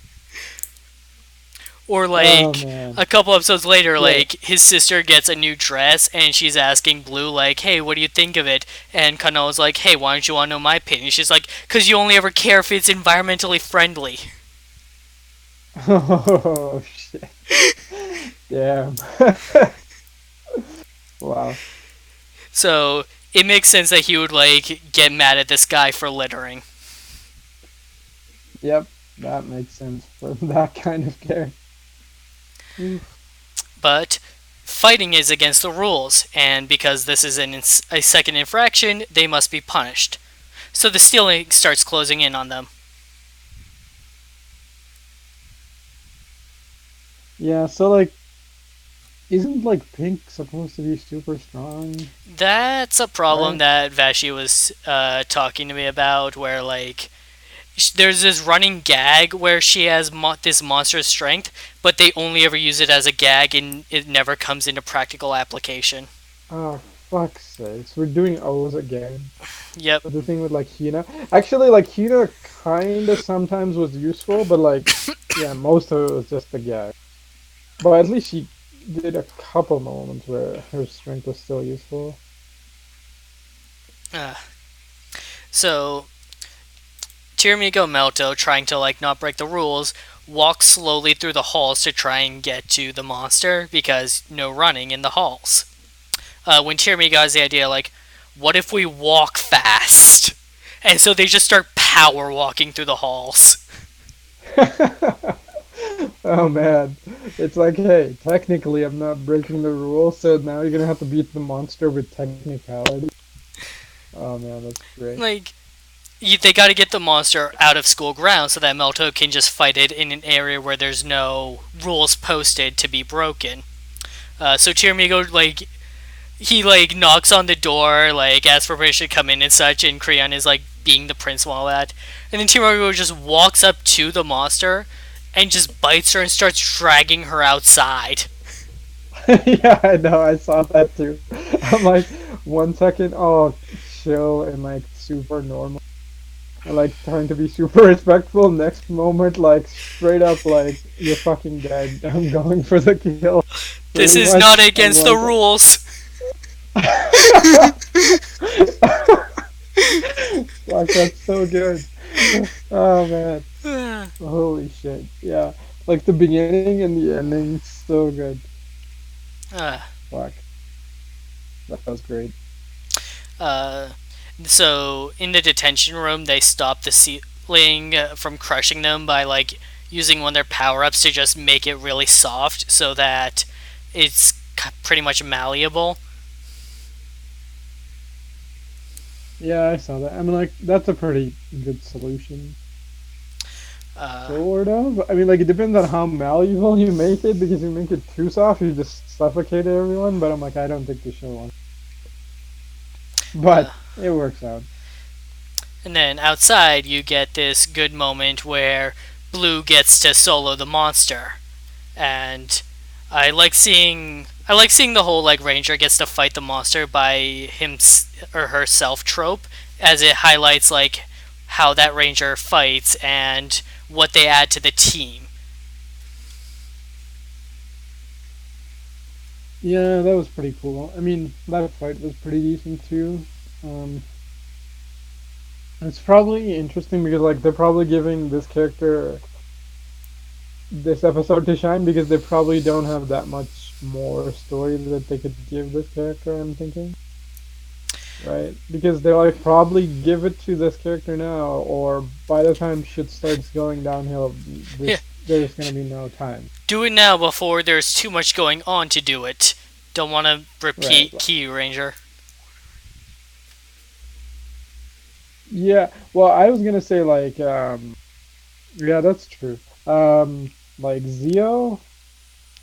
Speaker 2: Or
Speaker 1: Oh
Speaker 2: like
Speaker 1: man.
Speaker 2: a couple episodes later,
Speaker 1: Yeah.
Speaker 2: like his sister gets a new dress and she's asking Blue like, "Hey, what do you think of it?" And Kano's like, "Hey, why don't you want to know my opinion?" She's like, "Cause you only ever care if it's environmentally friendly."
Speaker 1: Oh shit. Damn. Wow.
Speaker 2: So it makes sense that he would like get mad at this guy for littering.
Speaker 1: Yep. That makes sense for that kind of character. Oof.
Speaker 2: But fighting is against the rules, and because this is a second infraction, they must be punished. So the stealing starts closing in on them.
Speaker 1: Yeah. So like, isn't like Pink supposed to be super strong,
Speaker 2: That's a problem
Speaker 1: right?
Speaker 2: that Vashi was talking to me about, where like there's this running gag where she has this monstrous strength, but they only ever use it as a gag and it never comes into practical application.
Speaker 1: Oh, fuck's sakes. We're doing O's again.
Speaker 2: Yep.
Speaker 1: But the thing with like Hina, actually, like Hina kinda sometimes was useful, but like, yeah, most of it was just the gag. But at least she did a couple moments where her strength was still useful.
Speaker 2: Uh, so Tiramigo Melto, trying to like not break the rules, walks slowly through the halls to try and get to the monster because no running in the halls. When Tiramigo has the idea like, what if we walk fast? And so they just start power walking through the halls.
Speaker 1: Oh man, it's like, hey, technically I'm not breaking the rules, so now you're gonna have to beat the monster with technicality. Oh man, that's great.
Speaker 2: Like, they got to get the monster out of school grounds so that Melto can just fight it in an area where there's no rules posted to be broken. So Tiramigo, like, he, like, knocks on the door, like, asks for permission to come in and such, and Creon is, like, being the prince and all that. And then Tiramigo just walks up to the monster and just bites her and starts dragging her outside.
Speaker 1: Yeah, I know, I saw that too. I'm like, 1 second, oh, chill and like super normal. And like trying to be super respectful. Next moment, like straight up, like you're fucking dead. I'm going for the kill,
Speaker 2: This
Speaker 1: pretty
Speaker 2: is
Speaker 1: much.
Speaker 2: not
Speaker 1: I'm
Speaker 2: against the
Speaker 1: like,
Speaker 2: rules.
Speaker 1: fuck, that's so good. Oh man, holy shit, yeah. Like the beginning and the ending, so good.
Speaker 2: uh,
Speaker 1: Fuck, that was great.
Speaker 2: uh, So in the detention room, they stop the ceiling from crushing them by like using one of their power ups to just make it really soft so that it's pretty much malleable.
Speaker 1: Yeah, I saw that. I mean, like that's a pretty good solution.
Speaker 2: Uh,
Speaker 1: Sort of. I mean, like it depends on how malleable you make it. Because you make it too soft, you just suffocate everyone. But I'm like, I don't think the show wants.
Speaker 2: uh,
Speaker 1: But it works out.
Speaker 2: and then outside, you get this good moment where Blue gets to solo the monster, and I like seeing the whole like Ranger gets to fight the monster by him or herself trope, as it highlights like how that Ranger fights and what they add to the team.
Speaker 1: Yeah, that was pretty cool. I mean, that fight was pretty decent too. Um, it's probably interesting because like they're probably giving this character this episode to shine because they probably don't have that much more story that they could give this character. I'm thinking. Right? Because they're like probably give it to this character now, or by the time shit starts going downhill,
Speaker 2: Yeah,
Speaker 1: there's gonna be no time.
Speaker 2: do it now before there's too much going on to do it. Don't want to
Speaker 1: Right?
Speaker 2: repeat Key Ranger.
Speaker 1: Yeah, well, I was gonna say like, yeah, that's true. Like Zio,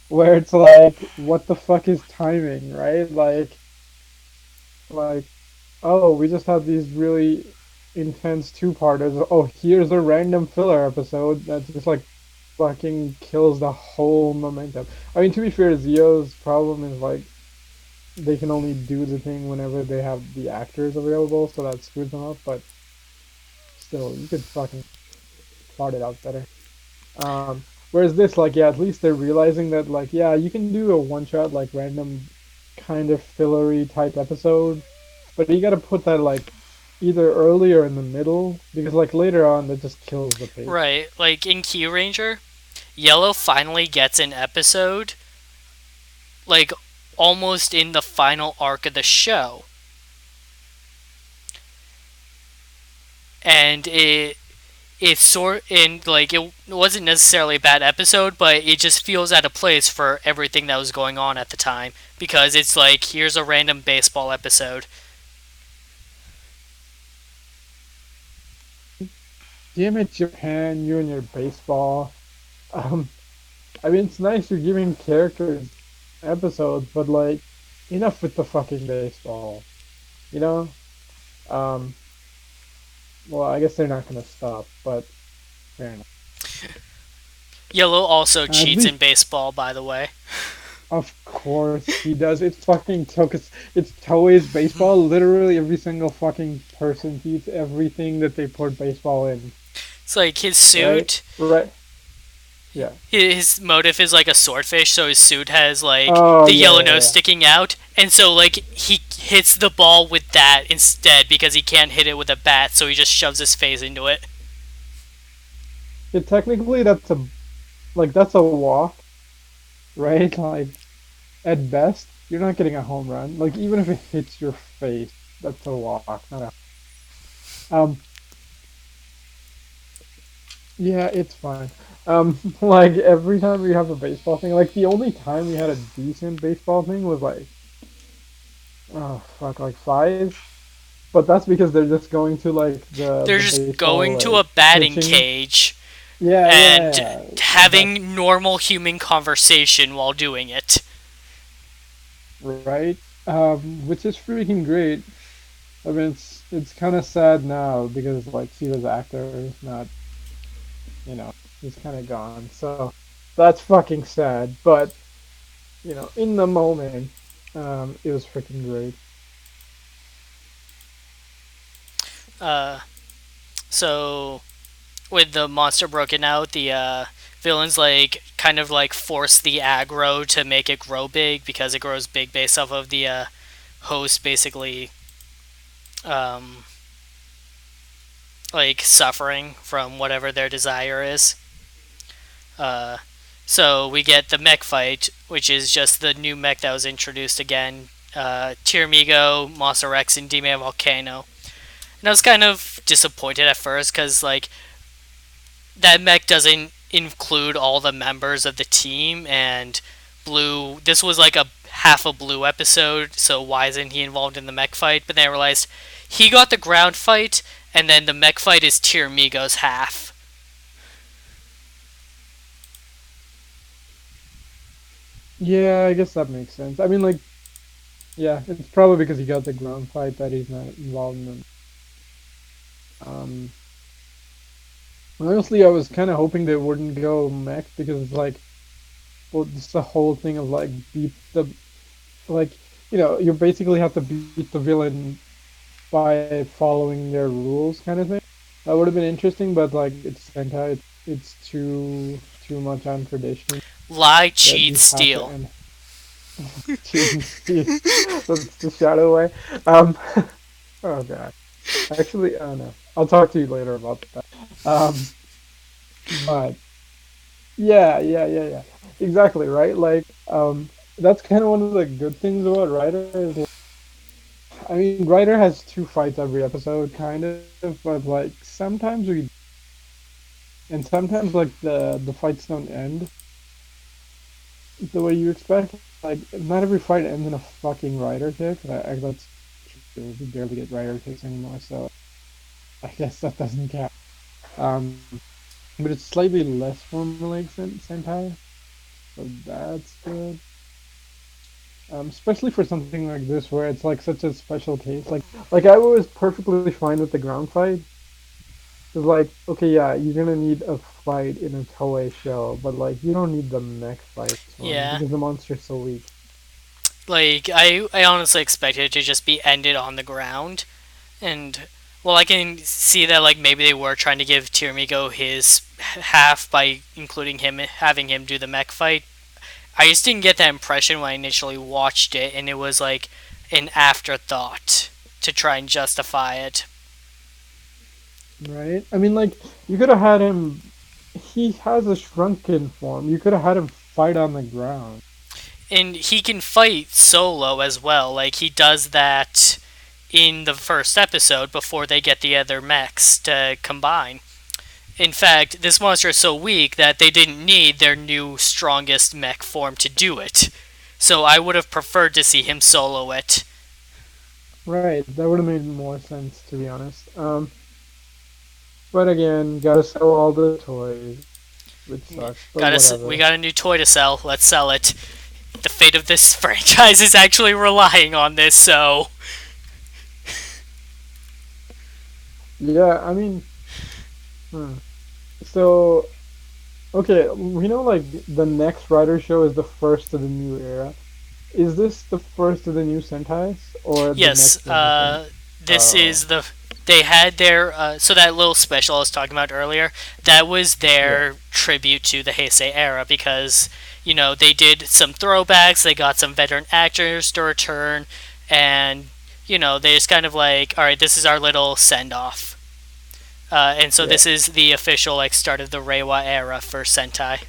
Speaker 1: where it's like, what the fuck is timing, right? Like, oh, we just had these really intense two-parters. Oh, here's a random filler episode that just like fucking kills the whole momentum. I mean, to be fair, Zio's problem is like they can only do the thing whenever they have the actors available, so that screws them up. But still, you could fucking plot it out better. Whereas this, like, yeah, at least they're realizing that, like, yeah, you can do a one-shot, like, random kind of fillery type episode, but you gotta put that, like, either early or in the middle, because, like, later on, that just kills the pace.
Speaker 2: Right, like in Key Ranger, Yellow finally gets an episode, like almost in the final arc of the show, and it's sort in like it wasn't necessarily a bad episode, but it just feels out of place for everything that was going on at the time because it's like here's a random baseball episode.
Speaker 1: Damn it, Japan, you and your baseball. Um, I mean, it's nice you're giving characters episodes, but, like, enough with the fucking baseball, you know? Um, well, I guess they're not gonna stop, but fair enough.
Speaker 2: Yellow also
Speaker 1: At
Speaker 2: cheats in
Speaker 1: least
Speaker 2: baseball, by the way.
Speaker 1: of course he does. It's fucking It's Toei's baseball. Literally every single fucking person eats everything that they put baseball in.
Speaker 2: It's like his
Speaker 1: Right?
Speaker 2: suit.
Speaker 1: Right? Yeah.
Speaker 2: His motive is like a swordfish, so his suit has like
Speaker 1: Oh
Speaker 2: the
Speaker 1: yeah,
Speaker 2: yellow
Speaker 1: yeah,
Speaker 2: nose
Speaker 1: yeah.
Speaker 2: sticking out, and so like he hits the ball with that instead because he can't hit it with a bat, so he just shoves his face into it.
Speaker 1: Technically that's a walk, right? Like at best, you're not getting a home run. Like even if it hits your face, that's a walk, not a. Um, yeah, it's fine. Like every time we have a baseball thing, like the only time we had a decent baseball thing was like, oh fuck, like five. But that's because they're just going to like
Speaker 2: They're
Speaker 1: the
Speaker 2: just
Speaker 1: baseball
Speaker 2: going to
Speaker 1: like
Speaker 2: a batting
Speaker 1: pitching.
Speaker 2: cage
Speaker 1: Yeah, yeah,
Speaker 2: and
Speaker 1: yeah. That
Speaker 2: having normal human conversation while doing it.
Speaker 1: right. Which is freaking great. I mean, it's kind of sad now because like Shiva's actor is not, he's kind of gone. So that's fucking sad. But in the moment, it was freaking great.
Speaker 2: Uh, so with the monster broken out, the villains like kind of like force the aggro to make it grow big because it grows big based off of the host basically um, like suffering from whatever their desire is. Uh, so we get the mech fight, which is just the new mech that was introduced again. Tiramigo, Monster Rex, and Demon Volcano. And I was kind of disappointed at first because like that mech doesn't include all the members of the team and Blue. This was like a half a Blue episode, so why isn't he involved in the mech fight? But then I realized he got the ground fight, and then the mech fight is Tiramigo's half.
Speaker 1: Yeah, I guess that makes sense. I mean, like, yeah, it's probably because he got the ground fight that he's not involved in them. Um, Honestly, I was kind of hoping they wouldn't go mech because it's like, well, it's the whole thing of like beat the like, you basically have to beat the villain by following their rules, kind of thing. That would have been interesting, but like it's Sentai, it's too much on tradition
Speaker 2: Lie,
Speaker 1: that
Speaker 2: cheat,
Speaker 1: you have to
Speaker 2: steal.
Speaker 1: end. Jeez, that's the shadow way. Um, oh god. Actually, oh no. I'll talk to you later about that. But yeah, yeah, yeah, yeah. Exactly, right? Like, that's kind of one of the good things about Ryder is, I mean, Ryder has two fights every episode, kind of, but like sometimes and sometimes like the fights don't end the way you expect. Like, not every fight ends in a fucking Ryder kick. That's true. We barely get Ryder kicks anymore, so. I guess that doesn't count. Um, but it's slightly less formulaic than Sentai, so that's good. Especially for something like this where it's like such a special case. Like I was perfectly fine with the ground fight. It's like, okay, yeah, you're gonna need a fight in a Toei show, but like you don't need the mech fight in this one
Speaker 2: Yeah.
Speaker 1: because the monster's so weak.
Speaker 2: Like I honestly expected it to just be ended on the ground. And well, I can see that like maybe they were trying to give Tiramigo his half by including him having him do the mech fight. I just didn't get that impression when I initially watched it, and it was like an afterthought to try and justify it.
Speaker 1: Right? I mean, like, you could have had him. He has a shrunken form. You could have had him fight on the ground.
Speaker 2: And he can fight solo as well. Like he does that in the first episode before they get the other mechs to combine. In fact, this monster is so weak that they didn't need their new strongest mech form to do it. So I would have preferred to see him solo it.
Speaker 1: Right, that would have made more sense, to be honest. But again, gotta sell all the toys, which sucks, but
Speaker 2: We
Speaker 1: whatever.
Speaker 2: got a new toy to sell. Let's sell it. The fate of this franchise is actually relying on this, so
Speaker 1: Yeah, I mean, hmm. So, okay, we know, like, the next Rider show is the first of the new era. Is this the first of the new Sentais, or the
Speaker 2: yes,
Speaker 1: next generation?
Speaker 2: this
Speaker 1: Oh,
Speaker 2: is the they had their so that little special I was talking about earlier. That was
Speaker 1: yeah,
Speaker 2: their tribute to the Heisei era because they did some throwbacks. They got some veteran actors to return, and they just kind of like, all right, this is our little send off. And so
Speaker 1: yeah.
Speaker 2: this is the official like start of the Reiwa era for Sentai.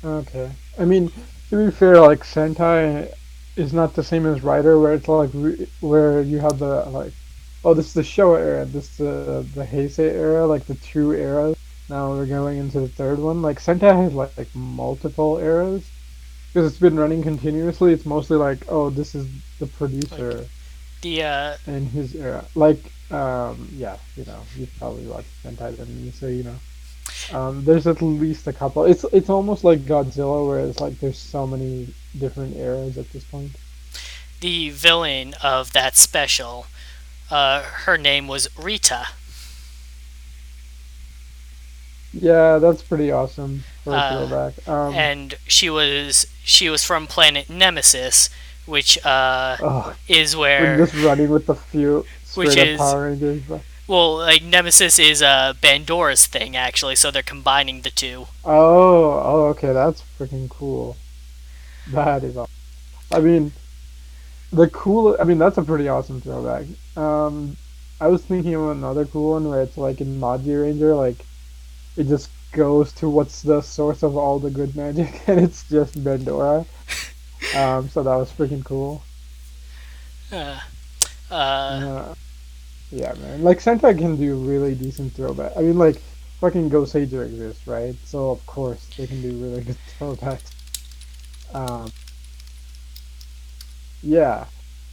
Speaker 1: Okay. I mean, to be fair, like Sentai is not the same as Rider, where it's like where you have the like, oh, this is the Showa era, this is the Heisei era, like the two eras. Now we're going into the third one. Like Sentai has like multiple eras because it's been running continuously. It's mostly like, oh, this is the
Speaker 2: Like
Speaker 1: producer
Speaker 2: the
Speaker 1: and his era. Like, yeah, you've probably watched Sentai than me, so there's at least a couple. It's almost like Godzilla, where it's like there's so many different eras at this point.
Speaker 2: the villain of that special, her name was Rita.
Speaker 1: Yeah, that's pretty awesome for a
Speaker 2: Uh,
Speaker 1: throwback.
Speaker 2: and she was from planet Nemesis, which
Speaker 1: Oh,
Speaker 2: is
Speaker 1: we're
Speaker 2: where
Speaker 1: just running with the few
Speaker 2: which
Speaker 1: straight up
Speaker 2: is
Speaker 1: Power Rangers. But,
Speaker 2: well, like Nemesis is Bandora's thing actually, so they're combining the two.
Speaker 1: okay, that's freaking cool. That is awesome. I mean, I mean, that's a pretty awesome throwback. Um, I was thinking of another cool one where it's like in Maji Ranger, like it just goes to what's the source of all the good magic, and it's just Bandora. So that was freaking cool.
Speaker 2: Uh, uh,
Speaker 1: Uh, yeah, man. Like Sentai can do really decent throwback. I mean, like fucking Go Sager exists, right? So of course they can do really good throwbacks. Um, yeah,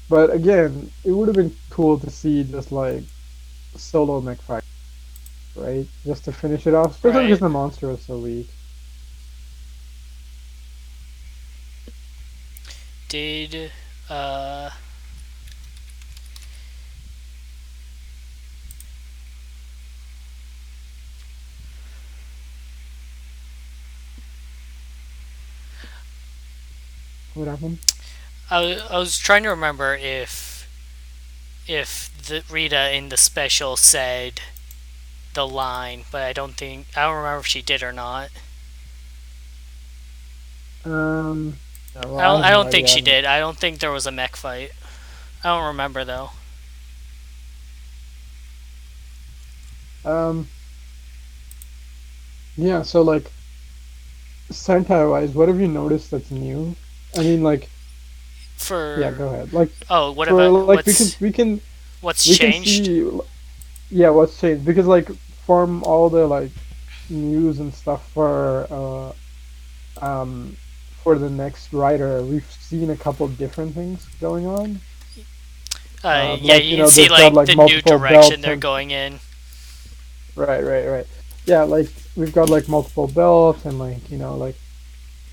Speaker 1: but again, it would have been cool to see just like solo mech fight, right? Just to finish it off, especially because
Speaker 2: right.
Speaker 1: the monster was so weak.
Speaker 2: Did uh,
Speaker 1: What happened?
Speaker 2: I was trying to remember if the Rita in the special said the line, but I don't remember if she did or not.
Speaker 1: Yeah, well, I have
Speaker 2: I
Speaker 1: no
Speaker 2: don't think
Speaker 1: idea. I
Speaker 2: she
Speaker 1: haven't.
Speaker 2: did. I don't think there was a mech fight. I don't remember though.
Speaker 1: Um, yeah. So like Sentai wise, what have you noticed that's new? I mean, like, yeah,
Speaker 2: For
Speaker 1: go ahead. Like,
Speaker 2: oh, what
Speaker 1: for
Speaker 2: about
Speaker 1: like because
Speaker 2: what's
Speaker 1: we can
Speaker 2: changed?
Speaker 1: see, yeah, what's changed because like from all the like news and stuff for the next writer, we've seen a couple different things going on.
Speaker 2: Yeah, you can see
Speaker 1: They've got
Speaker 2: like
Speaker 1: like
Speaker 2: the new
Speaker 1: multiple
Speaker 2: direction
Speaker 1: belts
Speaker 2: they're
Speaker 1: and
Speaker 2: going in.
Speaker 1: right. Yeah, like we've got like multiple belts and like like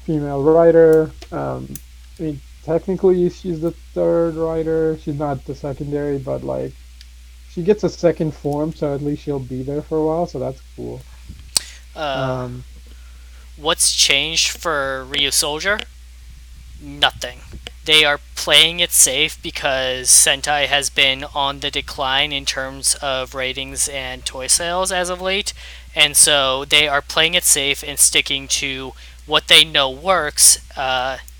Speaker 1: female writer. I mean, technically she's the third writer. She's not the secondary, but like she gets a second form, so at least she'll be there for a while. So that's cool.
Speaker 2: Uh,
Speaker 1: Um,
Speaker 2: what's changed for Ryusoulger? Nothing. They are playing it safe because Sentai has been on the decline in terms of ratings and toy sales as of late, and so they are playing it safe and sticking to what they know works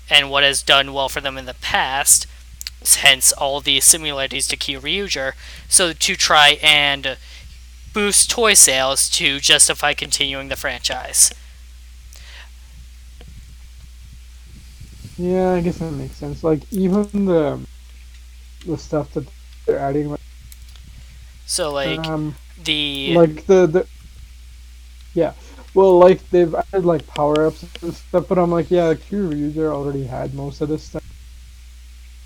Speaker 2: and what has done well for them in the past. Hence, all the similarities to Kishiryu. So to try and boost toy sales to justify continuing the franchise.
Speaker 1: yeah, I guess that makes sense. Like even the stuff that they're adding,
Speaker 2: So
Speaker 1: um,
Speaker 2: the
Speaker 1: like the yeah, well, like they've added like power ups and stuff, but I'm like, yeah, Q user already had most of this stuff,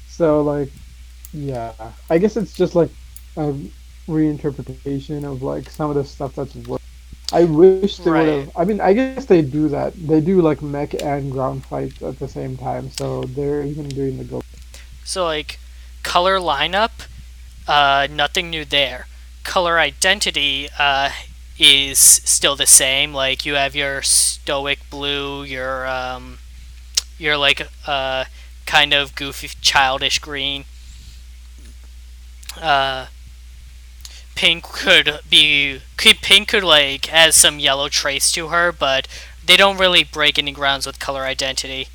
Speaker 1: so like, yeah, I guess it's just like a reinterpretation of like some of the stuff that's worked. I wish they would
Speaker 2: right.
Speaker 1: have. I mean, I guess they do that. They do like mech and ground fights at the same time, so they're even doing the go.
Speaker 2: So color lineup, nothing new there. Color identity is still the same. Like you have your stoic blue, your kind of goofy childish green. Uh, pink could like has some yellow trace to her, but they don't really break any grounds with color identity.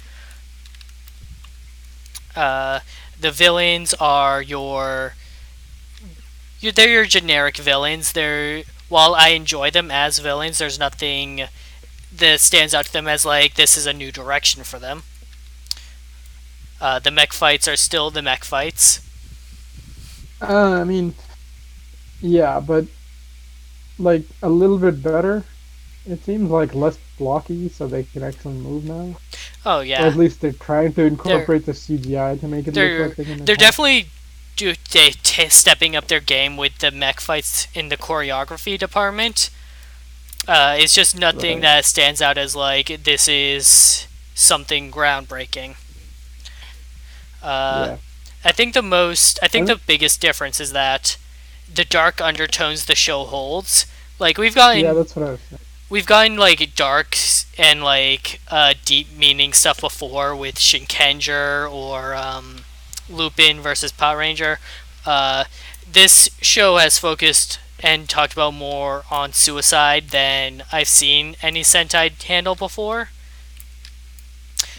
Speaker 2: Uh, the villains are they're your generic villains. They're while I enjoy them as villains, there's nothing that stands out to them as like this is a new direction for them. The mech fights are still the mech fights.
Speaker 1: I mean, yeah, but like a little bit better. It seems like less blocky, so they can actually move now.
Speaker 2: Oh
Speaker 1: Or at
Speaker 2: yeah,
Speaker 1: least they're trying to
Speaker 2: they're
Speaker 1: incorporate the CGI to make it look
Speaker 2: they're
Speaker 1: like they can
Speaker 2: they're
Speaker 1: attack.
Speaker 2: definitely stepping up their game with the mech fights in the choreography department. It's just nothing
Speaker 1: Right.
Speaker 2: that stands out as like this is something groundbreaking. Uh,
Speaker 1: Yeah.
Speaker 2: I
Speaker 1: I
Speaker 2: think the
Speaker 1: mean,
Speaker 2: biggest difference is that the dark undertones the show holds. Like
Speaker 1: yeah, that's what I was saying.
Speaker 2: we've gotten like dark and like deep meaning stuff before with Shinkenger or Lupin versus Power Ranger. Uh, this show has focused and talked about more on suicide than I've seen any Sentai handle before.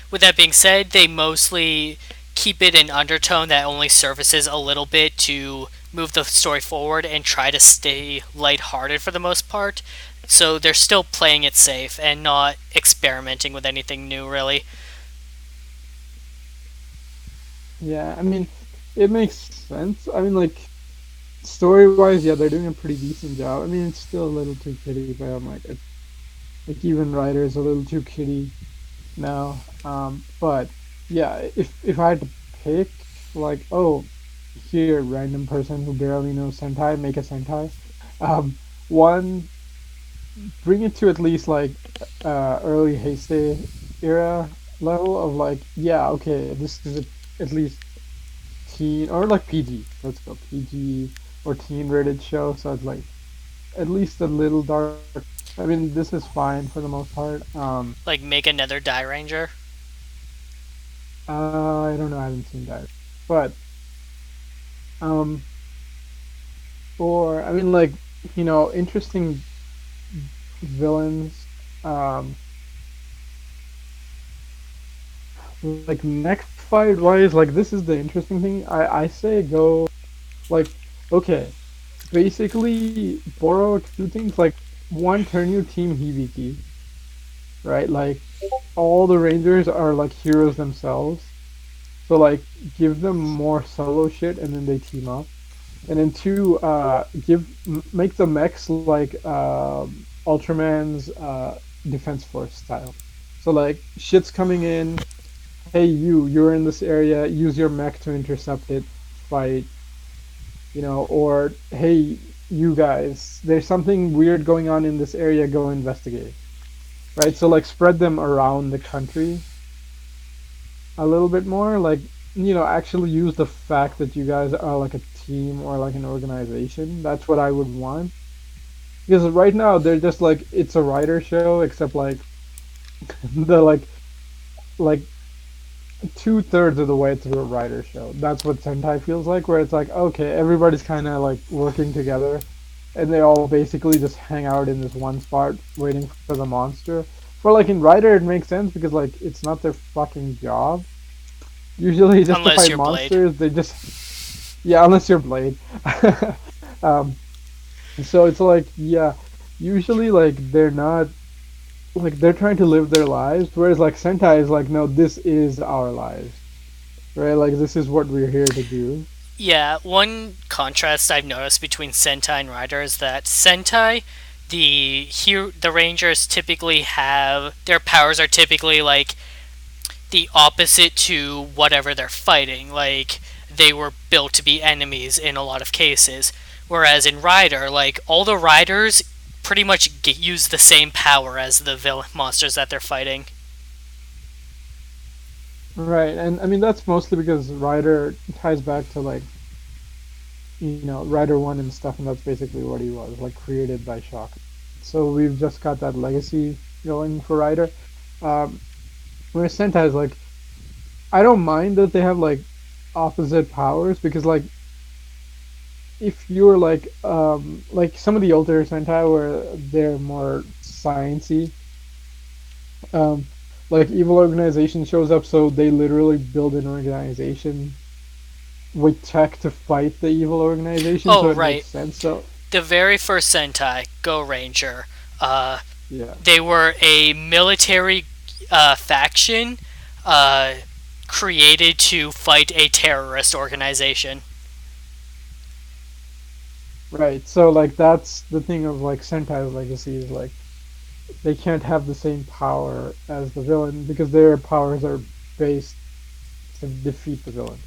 Speaker 2: With that being said, they mostly keep it an undertone that only surfaces a little bit to move the story forward and try to stay lighthearted for the most part. So they're still playing it safe and not experimenting with anything new, really.
Speaker 1: Yeah, I mean, it makes sense. I mean, like story-wise, yeah, they're doing a pretty decent job. I mean, it's still a little too kiddie, but I'm like, like even writer is a little too kiddie now. But yeah, if I had to pick, like, oh, here, random person who barely knows Sentai, make a Sentai. Um, one, bring it to at least like early Heisei era level of like, yeah, okay, this is at least teen or like PG. Let's go PG or teen rated show. So it's like at least a little dark. I mean, this is fine for the most part.
Speaker 2: Like, make another Die Ranger.
Speaker 1: I don't know. I haven't seen that, but um, or I mean, like interesting villains. Um, like next fight wise, like this is the interesting thing. I say go like okay, basically borrow two things. Like one, turn your team Hibiki, right? Like all the Rangers are like heroes themselves. So like give them more solo shit and then they team up. And then two, make the mechs like Ultraman's Defense Force style. So like shit's coming in, hey you're in this area, use your mech to intercept it, fight. or hey, you guys, there's something weird going on in this area, go investigate, right? So like spread them around the country a little bit more, like actually use the fact that you guys are like a team or like an organization. That's what I would want. Because right now they're just like it's a writer show, except like the like 2/3 of the way through a writer show. That's what Sentai feels like, where it's like okay, everybody's kind of like working together, and they all basically just hang out in this one spot waiting for the monster. For like in writer, it makes sense because like it's not their fucking job. Usually, just to
Speaker 2: Unless
Speaker 1: fight
Speaker 2: you're Blade.
Speaker 1: monsters, they just yeah, unless you're Blade. um, so it's like yeah, usually like they're not like they're trying to live their lives, whereas like Sentai is like no, this is our lives, right? Like this is what we're here to do.
Speaker 2: Yeah, one contrast I've noticed between Sentai and Rider is that Sentai, the Rangers typically have their powers are typically like the opposite to whatever they're fighting. Like they were built to be enemies in a lot of cases. Whereas in Rider, like all the riders pretty much use the same power as the villain monsters that they're fighting.
Speaker 1: Right, and I mean that's mostly because Ryder ties back to like Ryder One and stuff, and that's basically what he was like created by Shock. So we've just got that legacy going for Ryder. Um, whereas Sentai is like I don't mind that they have like opposite powers because like if you're like some of the older Sentai where they're more sciencey, um, like evil organization shows up, so they literally build an organization with tech to fight the evil organization,
Speaker 2: Oh,
Speaker 1: so it makes
Speaker 2: right.
Speaker 1: sense. So
Speaker 2: The very first Sentai, Go Ranger,
Speaker 1: yeah,
Speaker 2: they were a military faction uh, created to fight a terrorist organization.
Speaker 1: right. So like that's the thing of like Sentai's legacy is like they can't have the same power as the villain because their powers are based to defeat the villain,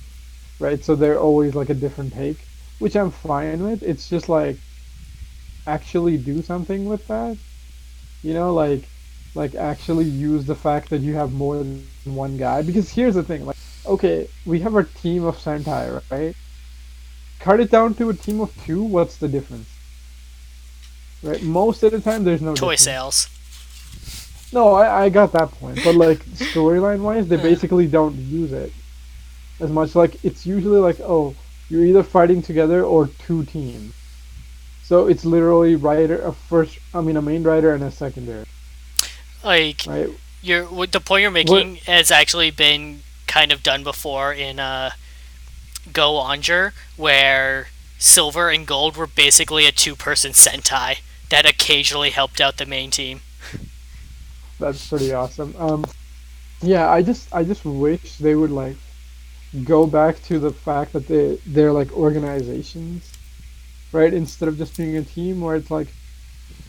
Speaker 1: right? So they're always like a different take, which I'm fine with. It's just like actually do something with that, like actually use the fact that you have more than one guy. Because here's the thing, like okay, we have our team of Sentai, right? Cut it down to a team of two. What's the difference, right? Most of the time, there's no
Speaker 2: Toy
Speaker 1: difference.
Speaker 2: sales.
Speaker 1: No, I got that point, but like storyline wise, they
Speaker 2: Uh,
Speaker 1: basically don't use it as much. Like it's usually like, oh, you're either fighting together or two teams. So it's literally writer a first, I mean a main writer and a secondary,
Speaker 2: like
Speaker 1: right?
Speaker 2: the point you're
Speaker 1: What
Speaker 2: making has actually been kind of done before in Go Onger, where Silver and Gold were basically a two-person Sentai that occasionally helped out the main team.
Speaker 1: that's pretty awesome. Yeah, I just wish they would like go back to the fact that they're like organizations, right? Instead of just being a team where it's like,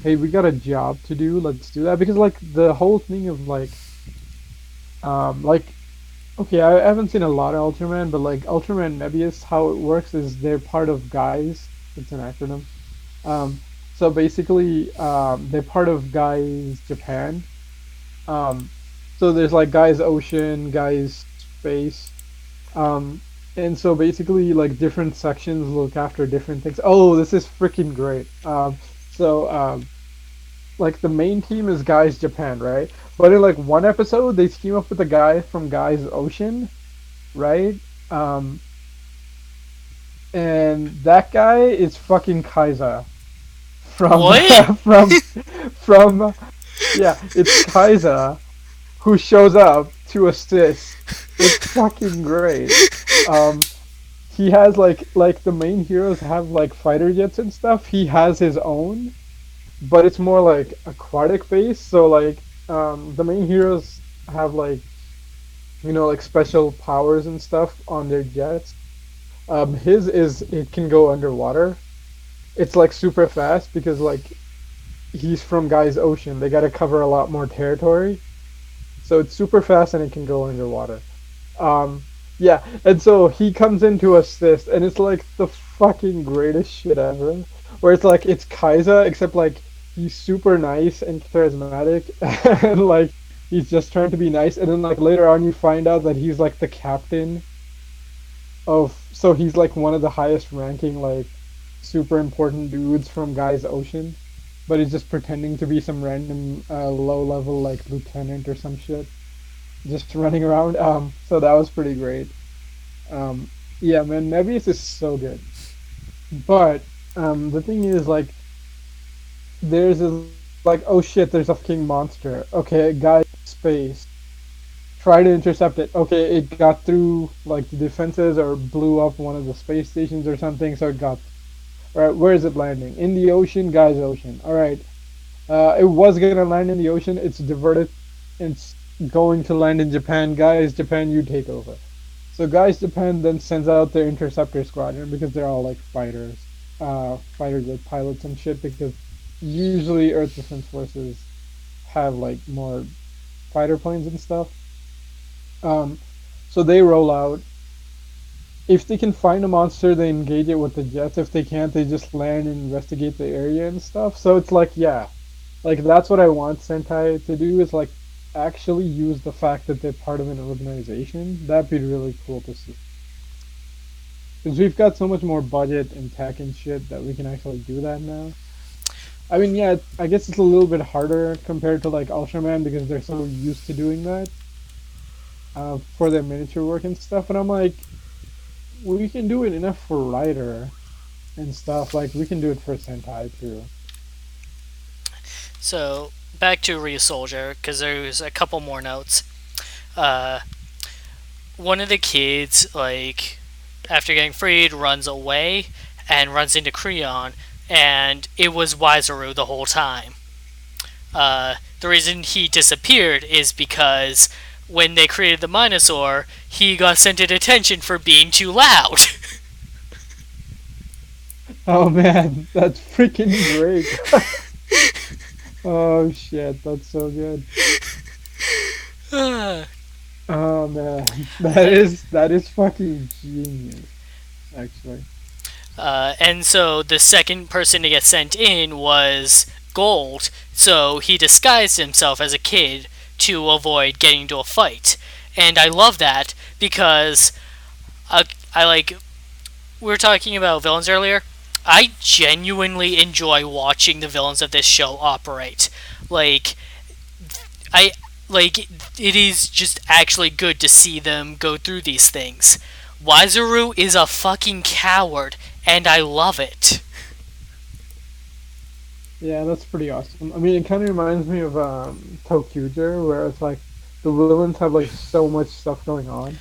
Speaker 1: hey, we got a job to do, let's do that. Because like the whole thing of like okay, I haven't seen a lot of Ultraman, but like Ultraman Nebius, how it works is they're part of Guys. It's an acronym. Um, so basically, they're part of Guys Japan. Um, so there's like Guys Ocean, Guys Space, um, and so basically like different sections look after different things. Oh, this is freaking great. So like the main team is Guys Japan, right? But in like one episode, they team up with a guy from Guys Ocean, right? Um, and that guy is fucking Kaiser from
Speaker 2: What?
Speaker 1: from from yeah, it's Kaiser who shows up to assist. It's fucking great. Um, he has like the main heroes have like fighter jets and stuff. He has his own, but it's more like aquatic based. So like the main heroes have like like special powers and stuff on their jets. His is it can go underwater. It's like super fast because like he's from Guy's Ocean. They got to cover a lot more territory, so it's super fast and it can go underwater. Um, Yeah, and so he comes in to assist, and it's like the fucking greatest shit ever. Where it's like it's Kaiser, except like he's super nice and charismatic, and like he's just trying to be nice, and then like later on you find out that he's like the captain of, so he's like one of the highest ranking like super important dudes from Guy's Ocean, but he's just pretending to be some random low level like lieutenant or some shit, just running around. So that was pretty great. Um, yeah, man, Mebius is so good. But the thing is, like, there's this, like, oh shit, there's a fucking monster. Okay, guy, space. Try to intercept it. Okay, it got through, like, the defenses or blew up one of the space stations or something, so it got. Alright, where is it landing? In the ocean, guy's ocean. Alright, it was gonna land in the ocean, it's diverted. It's going to land in Japan. Guys, Japan, you take over. So guys, Japan then sends out their interceptor squadron because they're all like fighters, fighters with pilots and shit. Because usually Earth Defense Forces have like more fighter planes and stuff. Um, so they roll out. If they can find a monster, they engage it with the jets. If they can't, they just land and investigate the area and stuff. So it's like, yeah, like that's what I want Sentai to do is like actually use the fact that they're part of an organization. That'd be really cool to see. Because we've got so much more budget and tech and shit that we can actually do that now. I mean, yeah, I guess it's a little bit harder compared to like Ultraman because they're so used to doing that for their miniature work and stuff. But I'm like, we can do it enough for Rider and stuff. Like, we can do it for Sentai too.
Speaker 2: So back to Ryusoulger, because there's a couple more notes. Uh, One of the kids, like, after getting freed, runs away and runs into Creon, and it was Wiseru the whole time. The reason he disappeared is because when they created the Minosaur, he got sent to detention for being too loud.
Speaker 1: Oh man, that's freaking great. Oh shit, that's so good. Oh man, that is fucking genius, actually.
Speaker 2: And so the second person to get sent in was Gold, so he disguised himself as a kid to avoid getting into a fight. And I love that because I like, we were talking about villains earlier. I genuinely enjoy watching the villains of this show operate. Like, I like it is just actually good to see them go through these things. Wiseru is a fucking coward, and I love it.
Speaker 1: Yeah, that's pretty awesome. I mean, it kind of reminds me of Tokuger, where it's like the villains have like so much stuff going on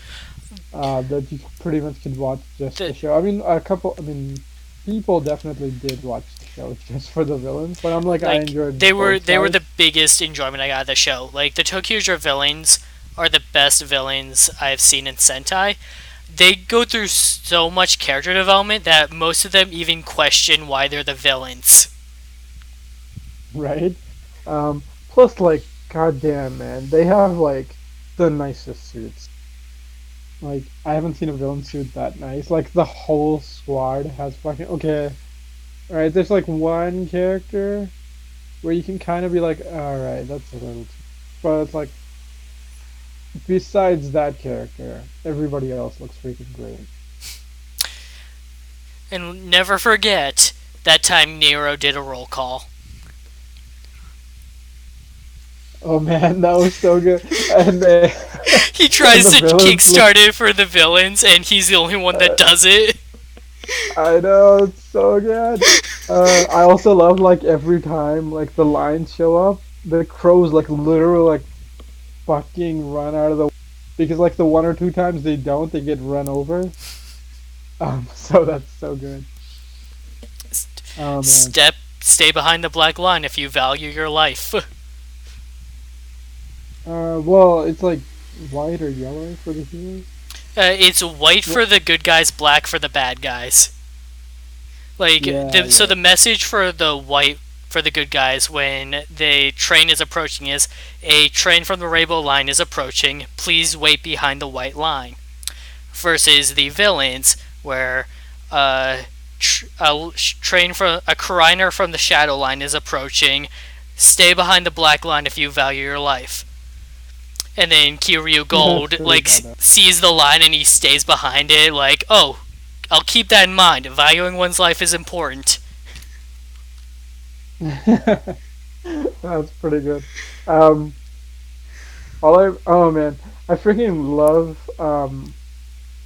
Speaker 1: that you pretty much could watch just the
Speaker 2: The,
Speaker 1: show. I mean, a couple. I mean, people definitely did watch the show just for the villains, but I'm like, I
Speaker 2: like
Speaker 1: enjoyed
Speaker 2: they were
Speaker 1: both
Speaker 2: they were
Speaker 1: sides.
Speaker 2: the biggest enjoyment I got of the show. Like the Tokyo villains are the best villains I've seen in Sentai. They go through so much character development that most of them even question why they're the villains.
Speaker 1: Right? Plus, like, goddamn, man, they have like the nicest suits. Like, I haven't seen a villain suit that nice. Like, the whole squad has fucking okay. All right, there's like one character where you can kind of be like, all right, that's a little, too. But it's like, besides that character, everybody else looks freaking great.
Speaker 2: And never forget that time Nero did a roll call.
Speaker 1: Oh man, that was so good. And
Speaker 2: He
Speaker 1: and
Speaker 2: tries
Speaker 1: the
Speaker 2: to
Speaker 1: villains look.
Speaker 2: kickstart it for the villains, and he's the only one that
Speaker 1: Uh,
Speaker 2: does it.
Speaker 1: I know it's so good. I also love like every time like the lions show up, the crows like literally like fucking run out of the because like the one or two times they don't, they get run over. So that's so good. Oh man.
Speaker 2: Stay behind the black line if you value your life.
Speaker 1: Well, it's like white or yellow for the heroes.
Speaker 2: It's white
Speaker 1: What?
Speaker 2: for the good guys, black for the bad guys. Like
Speaker 1: Yeah,
Speaker 2: so
Speaker 1: yeah.
Speaker 2: the message for the white for the good guys when the train is approaching is a train from the rainbow line is approaching. Please wait behind the white line. versus the villains, where a Kariner from the Shadow Line is approaching. Stay behind the black line if you value your life. And then Kiryu
Speaker 1: That's
Speaker 2: Gold
Speaker 1: pretty
Speaker 2: sees the line and he stays behind it. Like, oh, I'll keep that in mind. Valuing one's life is important.
Speaker 1: badass. That's pretty good. Oh man, I freaking love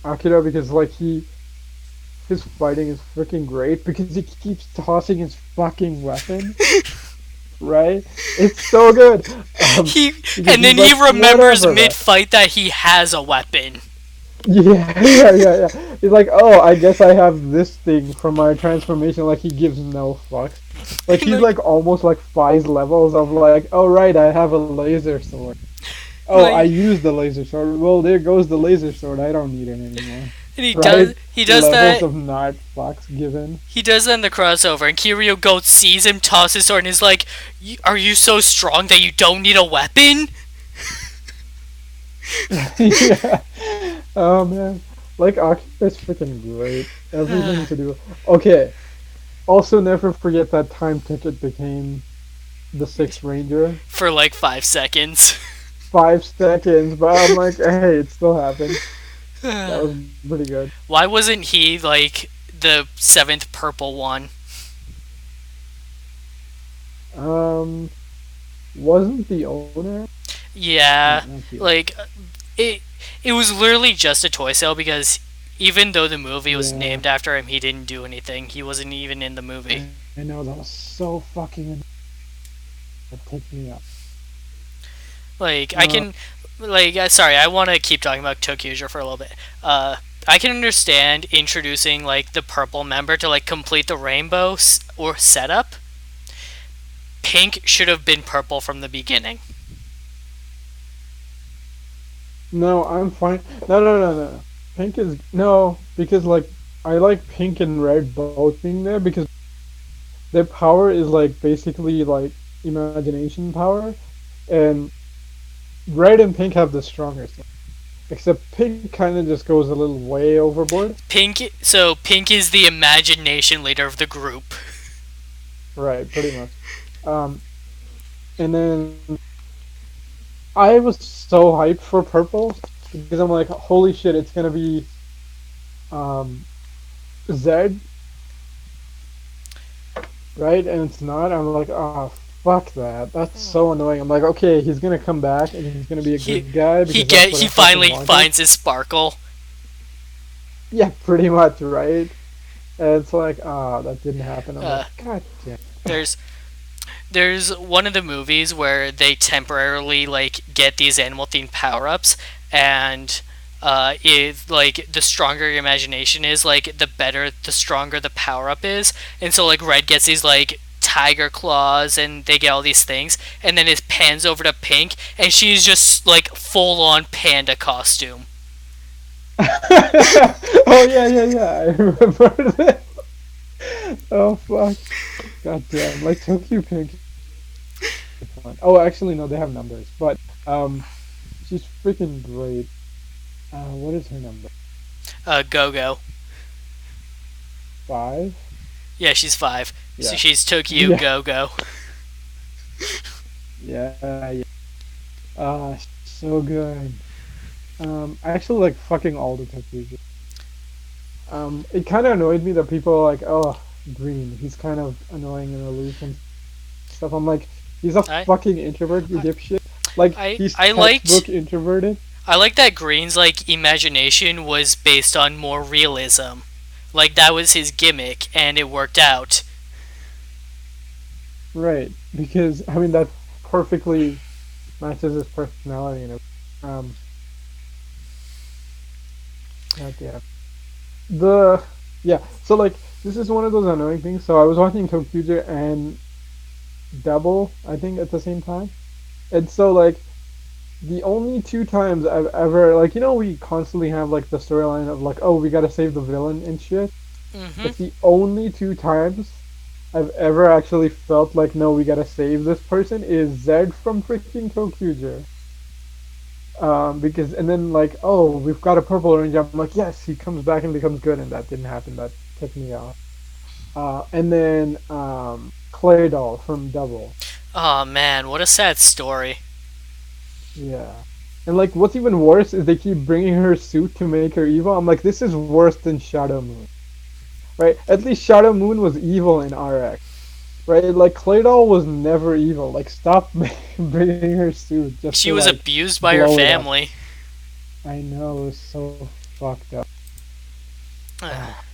Speaker 1: Akira because like his fighting is freaking great because he keeps tossing his fucking weapon, right? It's so good.
Speaker 2: He
Speaker 1: Because
Speaker 2: and
Speaker 1: he's
Speaker 2: then he
Speaker 1: like,
Speaker 2: remembers
Speaker 1: whatever,
Speaker 2: mid
Speaker 1: man.
Speaker 2: fight that he has a weapon.
Speaker 1: Yeah. He's like, oh, I guess I have this thing from my transformation. Like he gives no fucks. Like
Speaker 2: And
Speaker 1: he's
Speaker 2: like,
Speaker 1: like almost like 5 levels of like, oh right, I have a laser sword. Oh, I
Speaker 2: like
Speaker 1: used the laser sword. Well, there goes the laser sword. I don't need it anymore.
Speaker 2: and
Speaker 1: Right?
Speaker 2: he does
Speaker 1: Levels
Speaker 2: that
Speaker 1: of not fucks given.
Speaker 2: he does that in the crossover, and Kiryu Goat sees him toss his sword and is like, "Are you so strong that you don't need a weapon?"
Speaker 1: Yeah. Oh man. Like Akira's freaking great. Everything to do. Okay. Also, never forget that time ticket became the Sixth Ranger.
Speaker 2: For like 5 seconds.
Speaker 1: 5 seconds, but I'm like, hey, it still happened. That was pretty good.
Speaker 2: Why wasn't he like the seventh purple one?
Speaker 1: Um, wasn't the owner? No,
Speaker 2: Yeah,
Speaker 1: not the owner.
Speaker 2: like it. It was literally just a toy sale because even though the movie was
Speaker 1: Yeah,
Speaker 2: named after him, he didn't do anything. He wasn't even in the movie.
Speaker 1: I know that was so fucking. That picked me up.
Speaker 2: Like I
Speaker 1: Uh,
Speaker 2: can, like sorry, I want to keep talking about Tokyo for a little bit. I can understand introducing like the purple member to like complete the rainbow or setup. Pink should have been purple from the beginning.
Speaker 1: no, I'm fine. No. Pink is no because like I like pink and red both being there because their power is like basically like imagination power, and red and pink have the stronger stuff. Except pink kind of just goes a little way overboard.
Speaker 2: Pink is the imagination leader of the group.
Speaker 1: Right, pretty much. Um, and then I was so hyped for purple because I'm like, holy shit, it's gonna be um, Zed, right? And it's not. I'm like, oh, fuck that. That's so annoying. I'm like, okay, he's gonna come back and he's gonna be a
Speaker 2: He
Speaker 1: good guy because that's what
Speaker 2: he
Speaker 1: I fucking
Speaker 2: finally
Speaker 1: wanted.
Speaker 2: finds his sparkle.
Speaker 1: Yeah, pretty much, right? And it's like, ah, that didn't happen. I'm
Speaker 2: Uh,
Speaker 1: like, god damn.
Speaker 2: there's there's one of the movies where they temporarily like get these animal themed power ups, and it like the stronger your imagination is, like the stronger the power up is, and so like Red gets these like tiger claws and they get all these things, and then it pans over to Pink and she's just like full on panda costume.
Speaker 1: Oh yeah. I remember this. Oh fuck. God damn. Like Tokyo Pink. Oh, actually no, they have numbers, but she's freaking great. What is her number?
Speaker 2: Go Go.
Speaker 1: 5.
Speaker 2: Yeah, she's 5. So
Speaker 1: Yeah.
Speaker 2: she's Tokyo
Speaker 1: Yeah.
Speaker 2: Go Go.
Speaker 1: Yeah. So good. I actually like fucking all the Tokyo. It kind of annoyed me that people are like, oh, Green, he's kind of annoying and aloof and stuff. I'm like, he's a
Speaker 2: I
Speaker 1: fucking introvert, you dipshit. Like, he's
Speaker 2: I liked
Speaker 1: textbook introverted.
Speaker 2: I like that Green's like imagination was based on more realism. Like that was his gimmick and it worked out.
Speaker 1: Right, because, I mean, that perfectly matches his personality and everything. God damn. The, yeah, so like, this is one of those annoying things. So I was watching Tokuja and Double, I think, at the same time. And so, like, the only 2 times I've ever, like, we constantly have, like, the storyline of, like, oh, we gotta save the villain and shit.
Speaker 2: Mhm.
Speaker 1: But the only 2 times I've ever actually felt like, no, we gotta save this person is Zed from freaking Tokuja. Because and then like, oh, we've got a purple ranger. I'm like, yes, he comes back and becomes good, and that didn't happen. That tipped me off. And then Clay Doll from Double.
Speaker 2: Oh man, what a sad story.
Speaker 1: Yeah. And like, what's even worse is they keep bringing her suit to make her evil. I'm like, this is worse than Shadow Moon, right? At least Shadow Moon was evil in RX, right? Like Clay Doll was never evil. Like, stop bringing her suit just
Speaker 2: She
Speaker 1: to
Speaker 2: was
Speaker 1: like
Speaker 2: abused by her
Speaker 1: blow it up.
Speaker 2: family.
Speaker 1: I know, it was so fucked up. Oh.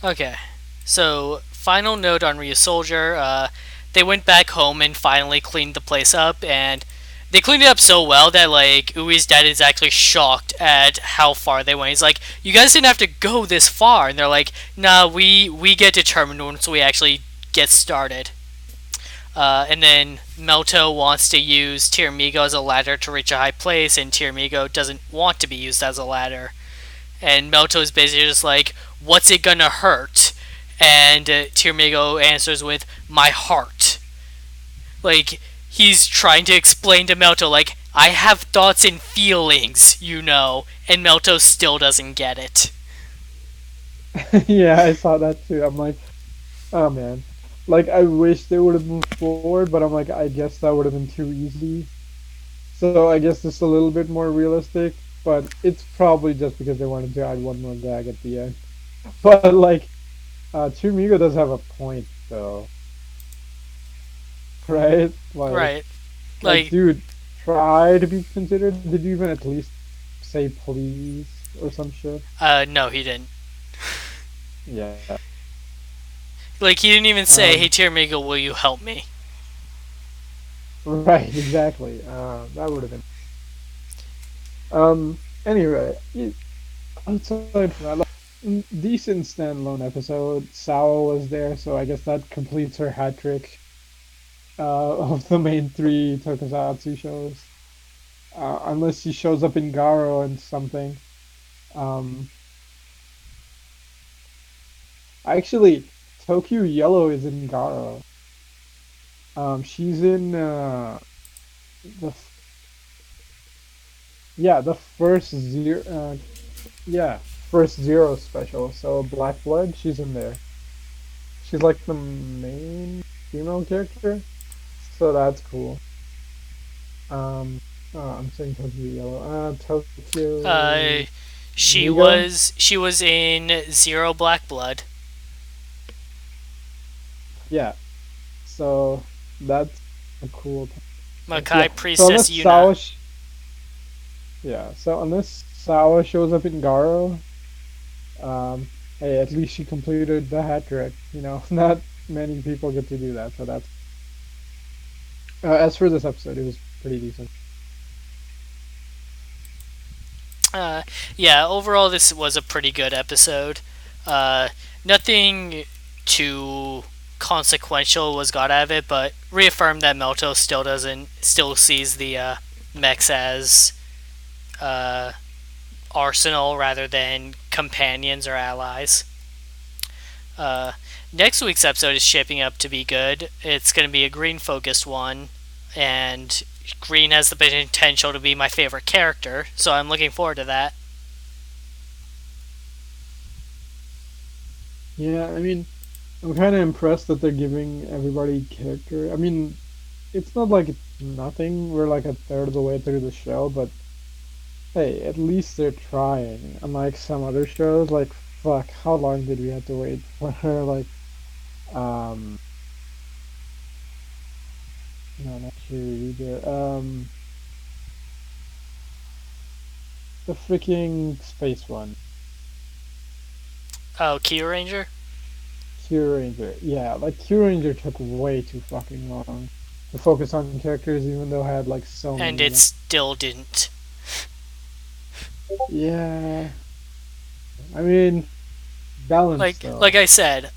Speaker 2: Okay, so final note on Ryusoulger. They went back home and finally cleaned the place up, and they cleaned it up so well that like Ui's dad is actually shocked at how far they went. He's like, "You guys didn't have to go this far," and they're like, "Nah, we get determined once we actually get started." And then Melto wants to use Tiramigo as a ladder to reach a high place, and Tiramigo doesn't want to be used as a ladder. And Melto is basically just like, "What's it gonna hurt?" And Tiramigo answers with, "My heart." Like, he's trying to explain to Melto, like, "I have thoughts and feelings, you know," and Melto still doesn't get it.
Speaker 1: Yeah, I saw that too. I'm like, oh man. Like, I wish they would have moved forward, but I'm like, I guess that would have been too easy. So I guess it's a little bit more realistic, but it's probably just because they wanted to add one more gag at the end. But like, Chumigo does have a point though, right?
Speaker 2: Right.
Speaker 1: Like,
Speaker 2: Like,
Speaker 1: dude, try to be considered. Did you even at least say please or some shit?
Speaker 2: no, he didn't.
Speaker 1: Yeah.
Speaker 2: Like, he didn't even say, "Hey,
Speaker 1: Um.
Speaker 2: Tiramigo, will you help me?"
Speaker 1: Right. Exactly. That would have been. Anyway, outside from that, like, decent standalone episode. Sawa was there, so I guess that completes her hat trick of the main three tokusatsu shows. Unless she shows up in Garo and something. Um, actually, Tokyo Yellow is in Garo. She's in the yeah, the first zero. Yeah, first Zero special. So Black Blood, she's in there. She's like the main female character, so that's cool. Um, I'm saying Tokyo Yellow.
Speaker 2: Uh,
Speaker 1: Tokyo
Speaker 2: she
Speaker 1: Migo.
Speaker 2: was she was in Zero Black Blood.
Speaker 1: Yeah, so that's a cool thing.
Speaker 2: Makai
Speaker 1: Yeah. So
Speaker 2: Priestess
Speaker 1: unless
Speaker 2: Yuna.
Speaker 1: Yeah. So unless Sawa shows up in Garo, hey, at least she completed the hat trick. You know, not many people get to do that, so that's. As for this episode, it was pretty decent.
Speaker 2: Uh, yeah, overall, this was a pretty good episode. Uh, Nothing too consequential was got out of it, but reaffirmed that Melto still sees the mechs as uh, arsenal rather than companions or allies. Uh, Next week's episode is shaping up to be good. It's going to be a green focused one, and Green has the potential to be my favorite character, so I'm looking forward to that.
Speaker 1: Yeah, I mean, I'm kind of impressed that they're giving everybody character. I mean, it's not like it's nothing. We're like a third of the way through the show, but hey, at least they're trying. Unlike some other shows, like fuck, how long did we have to wait for her? Like, um, no, not sure either. The freaking space one,
Speaker 2: Oh, Key Ranger?
Speaker 1: Q Ranger. Yeah, like Q Ranger took way too fucking long to focus on characters, even though I had like so
Speaker 2: And
Speaker 1: many of
Speaker 2: it
Speaker 1: them.
Speaker 2: still didn't.
Speaker 1: Yeah, I mean, balance
Speaker 2: Like
Speaker 1: though,
Speaker 2: I said,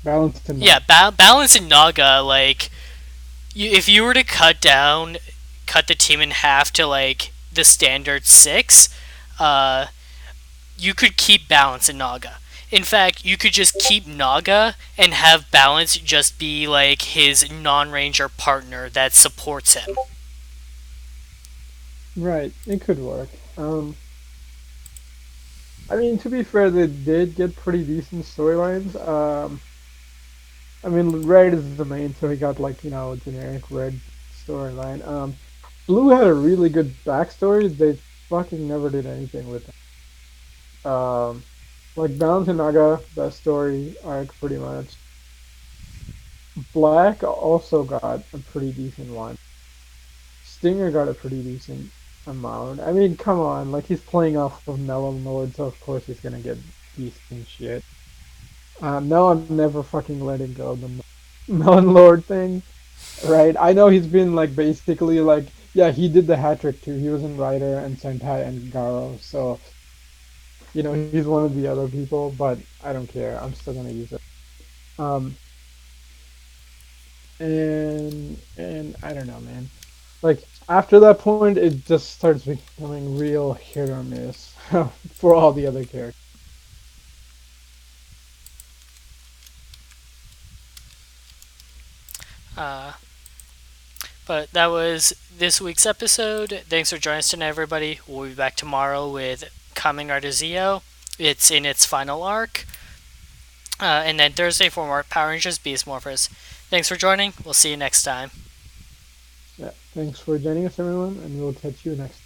Speaker 1: balance
Speaker 2: yeah,
Speaker 1: enough.
Speaker 2: Balance in Naga, like, if you were to cut the team in half to, like, the standard six, uh, you could keep Balance in Naga. In fact, you could just keep Naga and have Balance just be, like, his non-ranger partner that supports him.
Speaker 1: Right, it could work. I mean, to be fair, they did get pretty decent storylines. I mean, Red is the main, so he got like generic Red storyline. Blue had a really good backstory. They fucking never did anything with it. Like Bound to Naga, that story arc pretty much. Black also got a pretty decent one. Stinger got a pretty decent amount. I mean, come on, like he's playing off of Melon Lord, so of course he's gonna get decent shit. No, I'm never fucking letting go of the Melon Lord thing, right? I know he's been like basically like yeah, he did the hat trick too. He was in Rider and Sentai and Garo, so he's one of the other people, but I don't care. I'm still gonna use it. Um, and I don't know, man. Like after that point, it just starts becoming real hit or miss for all the other characters.
Speaker 2: Uh, but that was this week's episode. Thanks for joining us tonight, everybody. We'll be back tomorrow with Coming Artezio. It's in its final arc. And then Thursday for more Power Rangers Beast Morphers. Thanks for joining. We'll see you next time.
Speaker 1: Yeah, thanks for joining us, everyone, and we'll catch you next.